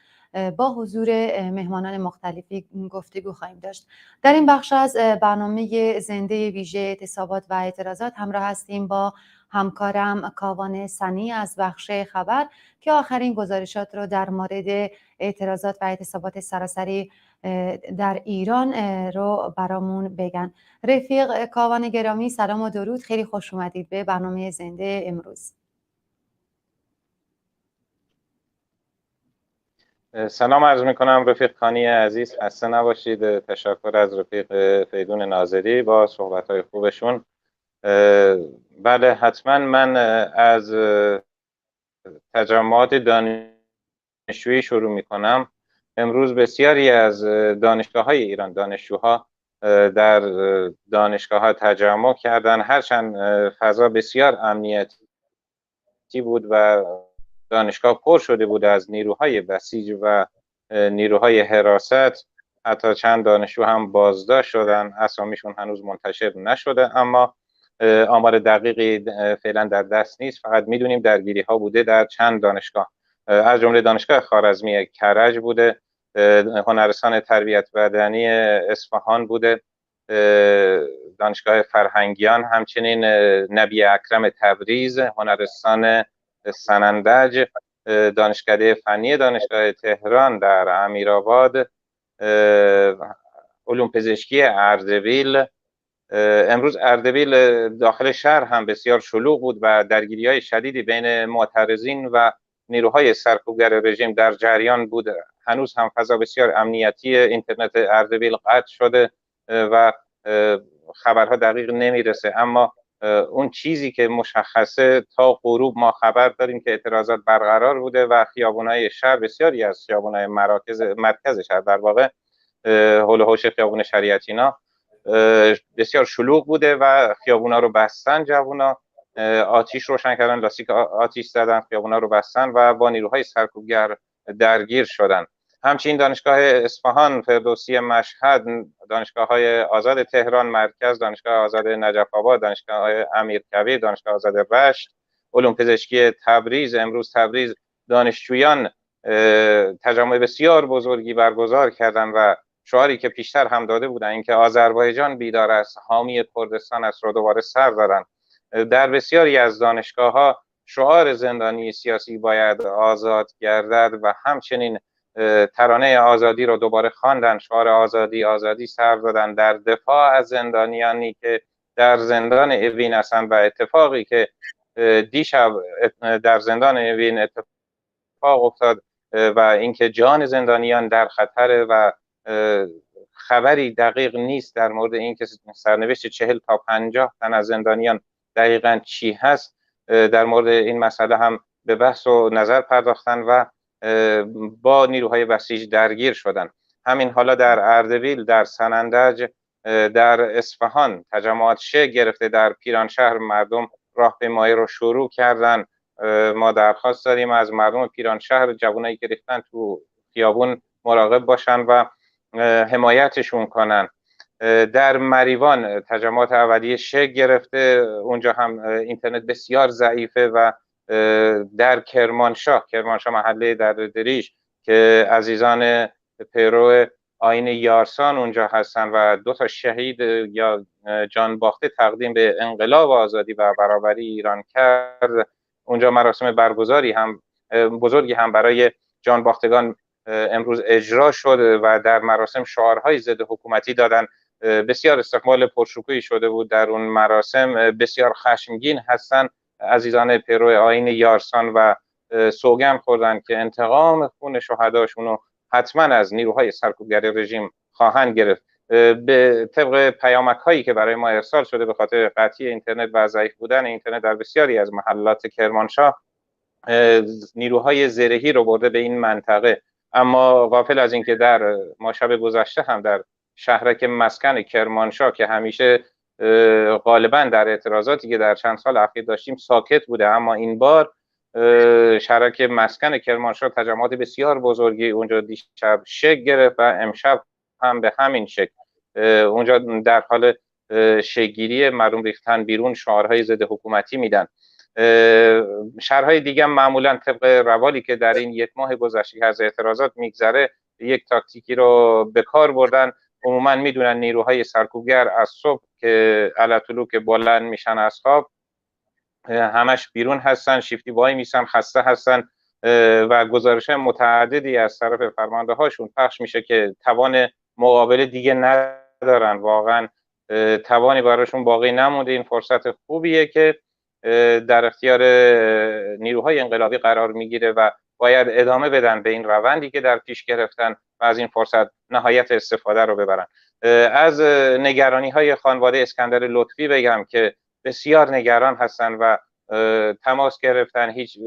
با حضور مهمانان مختلفی گفتگو خواهیم داشت. در این بخش از برنامه زنده ویژه اعتصابات و اعتراضات همراه هستیم با همکارم کاوان سنی از بخش خبر که آخرین گزارشات رو در مورد اعتراضات و اعتصابات سراسری در ایران رو برامون بگن. رفیق کاوان گرامی، سلام و درود، خیلی خوش اومدید به برنامه زنده امروز. سلام عرض میکنم رفیق کانی عزیز، خسته نباشید. تشکر از رفیق فیدون ناظری با صحبت‌های خوبشون. بله حتما من از تجمعات دانشجویی شروع میکنم. امروز بسیاری از دانشگاه‌های ایران، دانشجوها در دانشگاه‌ها تجمع کردن، هرچند فضا بسیار امنیتی بود و دانشگاه پر شده بود از نیروهای بسیج و نیروهای حراست. حتی چند دانشجو هم بازداشت شدن، اسامیشون هنوز منتشر نشده، اما آمار دقیقی فعلا در دست نیست. فقط میدونیم درگیری ها بوده در چند دانشگاه، از جمله دانشگاه خوارزمی کرج بوده، هنرستان تربیت بدنی اصفهان بوده، دانشگاه فرهنگیان، همچنین نبی اکرم تبریز، هنرستان سنندج، دانشکده فنی دانشگاه تهران در امیرآباد، علوم پزشکی اردبیل. امروز اردبیل داخل شهر هم بسیار شلوغ بود و درگیری‌های شدیدی بین معترضین و نیروهای سرکوبگر رژیم در جریان بود. هنوز هم فضا بسیار امنیتی. اینترنت اردبیل قطع شده و خبرها دقیق نمیرسه، اما اون چیزی که مشخصه تا غروب ما خبر داریم که اعتراضات برقرار بوده و خیابان‌های شهر، بسیاری از خیابان‌های مرکز شهر در واقع حول و حوش خیابان شریعتینا بسیار شلوغ بوده و خیابونا رو بستن. جوونا آتیش روشن کردن، لاستیک آتیش زدن، خیابونا رو بستن و با نیروهای سرکوبگر درگیر شدن. همچنین دانشگاه اصفهان، فردوسی مشهد، دانشگاه‌های آزاد تهران مرکز، دانشگاه آزاد نجف آباد، دانشگاه امیرکبیر، دانشگاه آزاد رشت، علوم پزشکی تبریز. امروز تبریز دانشجویان تجمع بسیار بزرگی برگزار کردند و شعاری که پیشتر هم داده بودن، اینکه آذربایجان بیدار است، حامی کردستان است، رو دوباره سر دادن. در بسیاری از دانشگاه‌ها شعار زندانی سیاسی باید آزاد گردد و همچنین ترانه آزادی رو دوباره خواندن، شعار آزادی آزادی سر دادن در دفاع از زندانیانی که در زندان اوین هستند. و اتفاقی که دیشب در زندان اوین اتفاق افتاد و اینکه جان زندانیان در خطر و خبری دقیق نیست در مورد اینکه سرنوشت 40 تا 50 تن از زندانیان دقیقاً چی هست، در مورد این مسئله هم به بحث و نظر پرداختن و با نیروهای بسیج درگیر شدن. همین حالا در اردبیل، در سنندج، در اصفهان تجمعات شکل گرفته. در پیرانشهر مردم راهپیمایی رو شروع کردن. ما درخواست داریم از مردم پیرانشهر، جوانایی که ریختن تو خیابون مراقب باشن و حمایتشون کنن. در مریوان تجمعات اولیه شکل گرفته، اونجا هم اینترنت بسیار ضعیفه. و در کرمانشاه محله در دریج که عزیزان پیرو آیین یارسان اونجا هستن و 2 تا شهید یا جان باخته تقدیم به انقلاب آزادی و برابری ایران کرد، اونجا مراسم بزرگی هم برای جان باختگان امروز اجرا شد و در مراسم شعارهای ضد حکومتی دادن. بسیار استقبال پرشکوهی شده بود در اون مراسم. بسیار خشمگین هستن عزیزان پیرو آیین یارسان و سوگند خوردن که انتقام خون شهداشون رو حتما از نیروهای سرکوبگر رژیم خواهند گرفت. به طبق پیامک هایی که برای ما ارسال شده، به خاطر قطعی اینترنت و ضعیف بودن اینترنت در بسیاری از محلات کرمانشاه، نیروهای زرهی رو برده به این منطقه. اما غافل از اینکه ما شب گذشته هم در شهرک مسکن کرمانشاه که همیشه غالبا در اعتراضاتی که در چند سال اخیر داشتیم ساکت بوده، اما این بار شهرک مسکن کرمانشاه تجمعات بسیار بزرگی اونجا دیشب شکل گرفت و امشب هم به همین شکل اونجا در حال شکل‌گیری، مردم ریختن بیرون، شعارهای ضد حکومتی میدن. شهرهای دیگه معمولا طبق روالی که در این یک ماه گذشته از اعتراضات میگذره یک تاکتیکی رو به کار بردن. عموما میدونن نیروهای سرکوبگر از صبح که علطلو که بلند میشن از خواب همش بیرون هستن، شیفتی وای میسن، خسته هستن و گزارش متعددی از طرف فرمانده هاشون پخش میشه که توان مقابله دیگه ندارن، واقعا توانی براشون باقی نمونده. این فرصت خوبیه که در اختیار نیروهای انقلابی قرار میگیره و باید ادامه بدن به این روندی که در پیش گرفتن و از این فرصت نهایت استفاده رو ببرن. از نگرانی های خانواده اسکندر لطفی بگم که بسیار نگران هستن و تماس گرفتن، هیچ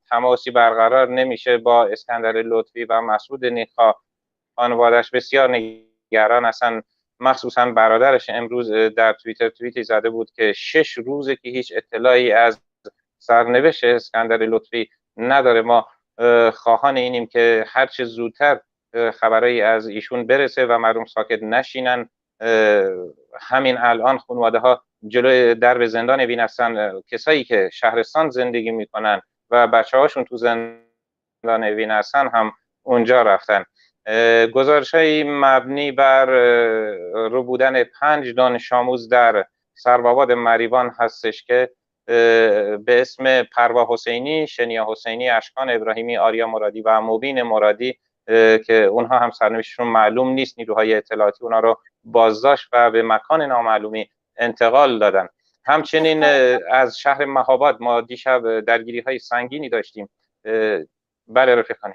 تماسی برقرار نمیشه با اسکندر لطفی و مسعود نیکا. خانواده‌اش بسیار نگران هستن، مخصوصا برادرش امروز در توییتر توییتی زده بود که 6 روزه که هیچ اطلاعی از سرنوشت اسکندر لطفی نداره. ما خواهان اینیم که هرچه زودتر خبرایی از ایشون برسه و مردم ساکت نشینن. همین الان خانواده ها جلوی درب زندان اوین هستن، کسایی که شهرستان زندگی میکنن و بچه هاشون تو زندان اوین هستن هم اونجا رفتن. گزارش‌های مبنی بر رو بودن 5 دانش آموز در سرباباد مریوان هستش که به اسم پروا حسینی، شنیا حسینی، اشکان ابراهیمی، آریا مرادی و مبین مرادی که اونها هم سرنوشتشون معلوم نیست، نیروهای اطلاعاتی اونها رو بازداشت و به مکان نامعلومی انتقال دادن. همچنین از شهر مهاباد ما دیشب درگیری‌های سنگینی داشتیم. بله رفیقانی.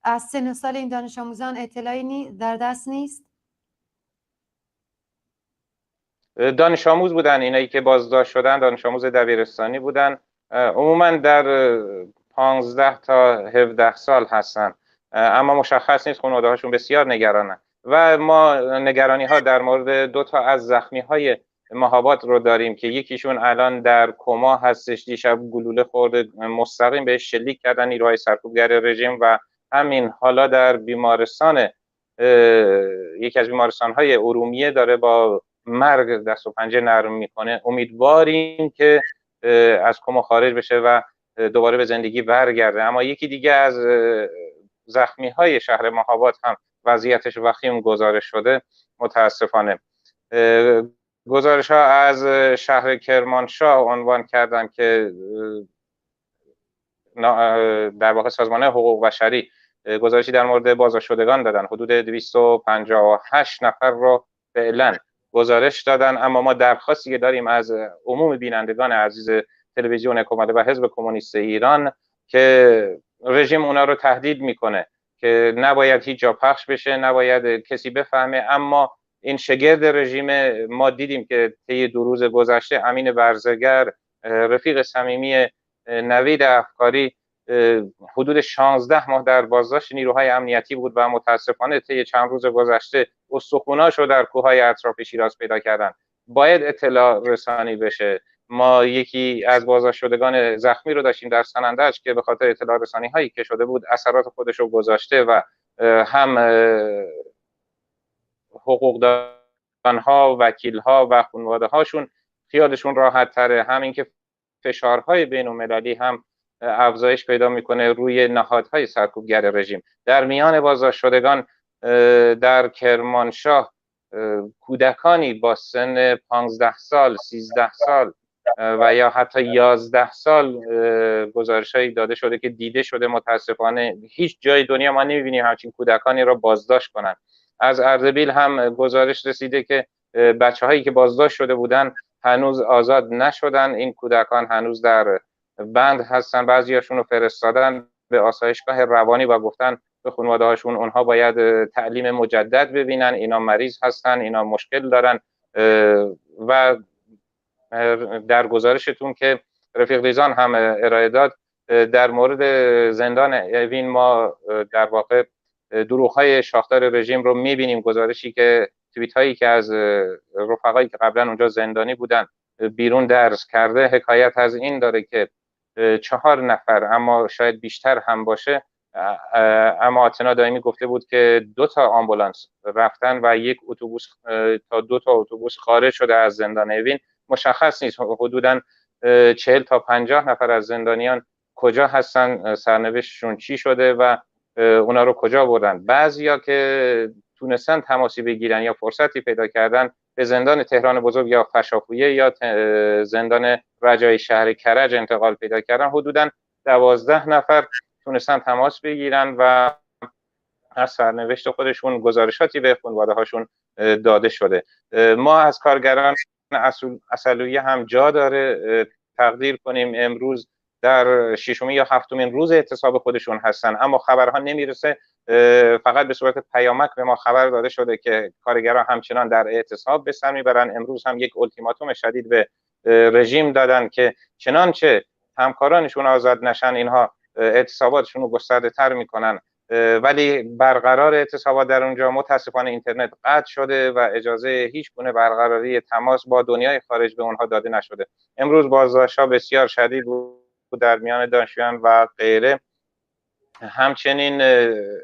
از سن و سال این دانش آموزان اطلاعی در دست نیست؟ دانش آموز بودن، اینایی که بازداشت شدن دانش آموز دبیرستانی بودن، عموما در 15 تا 17 سال هستن، اما مشخص نیست، خانواده هاشون بسیار نگرانن و ما نگرانی ها در مورد 2 تا از زخمی های مهاباد رو داریم که یکیشون الان در کما هستش، دیشب گلوله خورده، مستقیم بهش شلیک کردن نیروهای سرکوبگر رژیم و همین حالا در بیمارستان، یکی از بیمارستان‌های ارومیه داره با مرگ دست و پنجه نرم میکنه. امیدواریم که از کما خارج بشه و دوباره به زندگی برگرده. اما یکی دیگه از زخمی‌های شهر مهاباد هم وضعیتش وخیم گزارش شده متاسفانه. گزارش‌ها از شهر کرمانشاه عنوان کردن که در واقع سازمان حقوق بشری گزارشی در مورد بازداشت شدگان دادن، حدود 258 نفر رو فعلا گزارش دادن، اما ما درخواستی که داریم از عموم بینندگان عزیز تلویزیون حکومت و حزب کمونیست ایران که رژیم اونا رو تهدید میکنه که نباید هیچ جا پخش بشه، نباید کسی بفهمه، اما این شگرد رژیم ما دیدیم که طی 2 روز گذشته امین برزگر، رفیق صمیمی نوید افکاری، حدود 16 ماه در بازداشت نیروهای امنیتی بود و متاسفانه طی چند روز گذشته استخوناشو در کوههای اطراف شیراز پیدا کردن. باید اطلاع رسانی بشه. ما یکی از بازداشت شدگان زخمی رو داشتیم در سنندج که به خاطر اطلاع رسانی هایی که شده بود اثرات خودش رو گذاشته و هم حقوقدانها، وکیلها و خانواده هاشون خیالشون راحت تره، همین که فشارهای بین المللی هم افزایش پیدا میکنه روی نهادهای سرکوبگر رژیم. در میان بازداشت شدگان در کرمانشاه کودکانی با سن 15 سال، 13 سال و یا حتی 11 سال گزارش‌هایی داده شده که دیده شده. متاسفانه هیچ جای دنیا ما نمی‌بینیم همچین کودکانی را بازداشت کنند. از اردبیل هم گزارش رسیده که بچه‌هایی که بازداشت شده بودند هنوز آزاد نشدن. این کودکان هنوز در بند هستن، بعضیاشون رو فرستادن به آسایشگاه روانی و گفتن به خانواده هاشون اونها باید تعلیم مجدد ببینن، اینا مریض هستن، اینا مشکل دارن. و در گزارشتون که رفیق ریزان هم ارائه داد در مورد زندان اوین ما در واقع دروغ‌های شاخدار رژیم رو می‌بینیم. گزارشی که توییت هایی که از رفقایی که قبلا اونجا زندانی بودن بیرون درس کرده حکایت از این داره که 4 نفر اما شاید بیشتر هم باشه، اما آتنا دائمی گفته بود که 2 تا آمبولانس رفتن و 1 اتوبوس تا 2 تا اتوبوس خارج شده از زندان اوین. مشخص نیست حدوداً 40 تا 50 نفر از زندانیان کجا هستن، سرنوشتشون چی شده و اونا رو کجا بردن. بعضیا که تونستن تماسی بگیرن یا فرصتی پیدا کردن به زندان تهران بزرگ یا فشافویه یا زندان رجای شهر کرج انتقال پیدا کردن. حدوداً 12 نفر تونستن تماس بگیرن و از سرنوشت خودشون گزارشاتی به خانواده هاشون داده شده. ما از کارگران اصلویه هم جا داره تقدیر کنیم امروز در 6th یا 7مین روز اعتصاب خودشون هستن، اما خبرها نمیرسه. فقط به صورت پیامک به ما خبر داده شده که کارگران همچنان در اعتصاب به سر میبرن. امروز هم یک التیماتوم شدید به رژیم دادن که چنانچه همکارانشون آزاد نشن اینها اعتصاباتشون رو گسترده تر میکنن، ولی برقرار اعتصابات در اونجا متاسفانه اینترنت قطع شده و اجازه هیچ گونه برقراری تماس با دنیای خارج به اونها داده نشده. امروز بازداشت‌ها بسیار شدید بود در میان دانشجویان و غیره. همچنین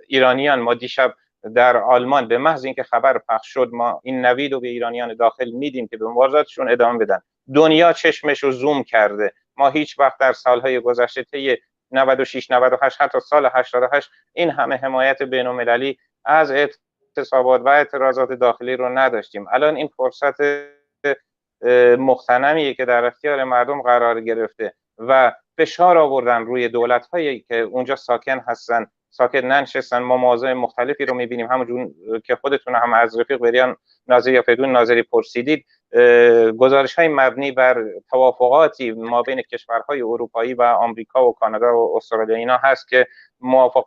ایرانیان، ما دیشب در آلمان به محض اینکه خبر پخش شد ما این نوید رو به ایرانیان داخل میدیم که به مبارزاتشون ادامه بدن. دنیا چشمش رو زوم کرده. ما هیچ وقت در سالهای گذشته طی 96 98 حتی سال 88 این همه حمایت بین‌المللی از اعتصابات و اعتراضات داخلی رو نداشتیم. الان این فرصت مغتنمیه که در اختیار مردم قرار گرفته و فشار آوردن روی دولت‌هایی که اونجا ساکن هستن، ساکن ننشستن. ما مواضع مختلفی رو می‌بینیم، همونجور که خودتون هم از رفیق بریان ناظری یا فریدون ناظری پرسیدید. گزارش‌های مبنی بر توافقاتی ما بین کشورهای اروپایی و آمریکا و کانادا و استرالیا اینا هست که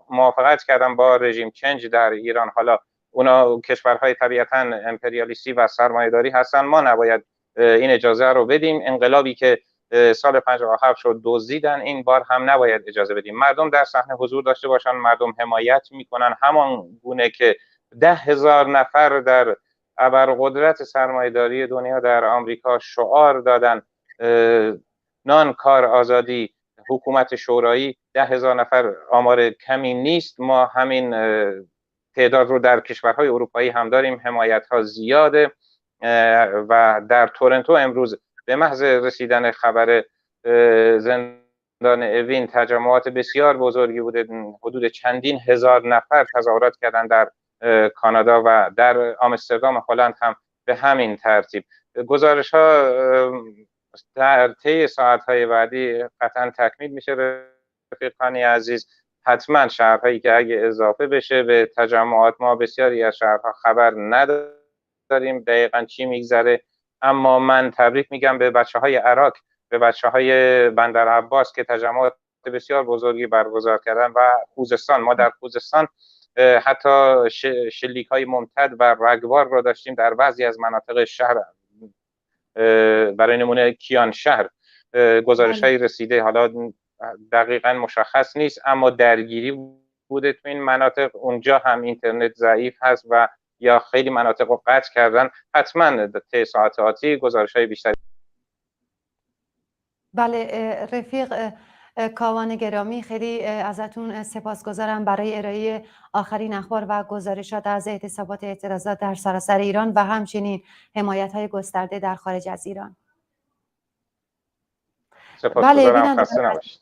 موافقت کردن با رژیم چنج در ایران. حالا اونا کشورهای طبیعتاً امپریالیستی و سرمایه‌داری هستن، ما نباید این اجازه رو بدیم. انقلابی که سال 57 شد دزدیدن، این بار هم نباید اجازه بدیم. مردم در صحنه حضور داشته باشن، مردم حمایت میکنن همان گونه که 10,000 نفر در ابرقدرت سرمایه‌داری دنیا در آمریکا شعار دادن نان، کار، آزادی، حکومت شورایی. 10,000 نفر آمار کمی نیست. ما همین تعداد رو در کشورهای اروپایی هم داریم، حمایت ها زیاده و در تورنتو امروز به محض رسیدن خبر زندان اوین تجمعات بسیار بزرگی بوده، حدود چندین هزار نفر تظاهرات کردن در کانادا و در آمستردام هلند هم به همین ترتیب. گزارش ها در طی ساعت های بعدی قطعا تکمیل میشه. رفیقانی عزیز، حتما شهرهایی که اگه اضافه بشه به تجمعات، ما بسیاری از شهرها خبر نداریم دقیقا چی میگذره، اما من تبریک میگم به بچه‌های عراق، به بچه‌های بندر عباس که تجمعات بسیار بزرگی برگزار کردن و خوزستان. ما در خوزستان حتی شلیک‌های ممتد و رگبار رو داشتیم در بعضی از مناطق شهر، برای نمونه کیان شهر گزارش‌های رسیده، حالا دقیقاً مشخص نیست، اما درگیری بوده تو این مناطق. اونجا هم اینترنت ضعیف هست و یا خیلی مناطق رو قطع کردن. حتما طی ساعات آتی گزارش‌های بیشتری. بله رفیق کاوان گرامی، خیلی ازتون سپاسگزارم برای ارائه آخرین اخبار و گزارشات از اعتصابات اعتراضات در سراسر ایران و همچنین حمایت‌های گسترده در خارج از ایران. سپاسگزارم. خسته نباشید.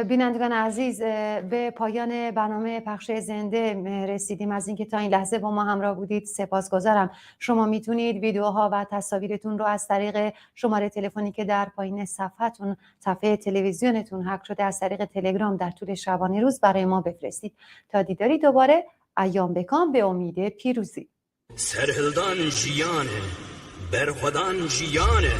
بینندگان عزیز، به پایان برنامه پخش زنده رسیدیم. از اینکه تا این لحظه با ما همراه بودید سپاسگزارم. شما میتونید ویدیوها و تصاویرتون رو از طریق شماره تلفنی که در پایین صفحتون، صفحه تلویزیونتون هک شده، از طریق تلگرام در طول شبانه روز برای ما بفرستید. تا دیداری دوباره، ایام بکام، به امید پیروزی. سرهلدان جیانه، برخودان جیانه.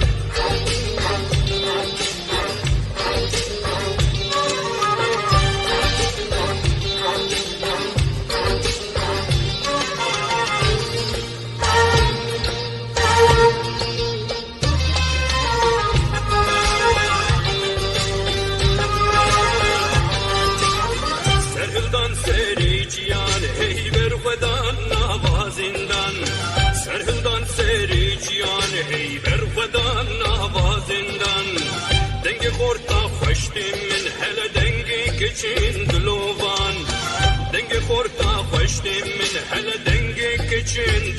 Serhildan seri کچین دلوان دنگ خورتا خوشت من هل دنگ کچین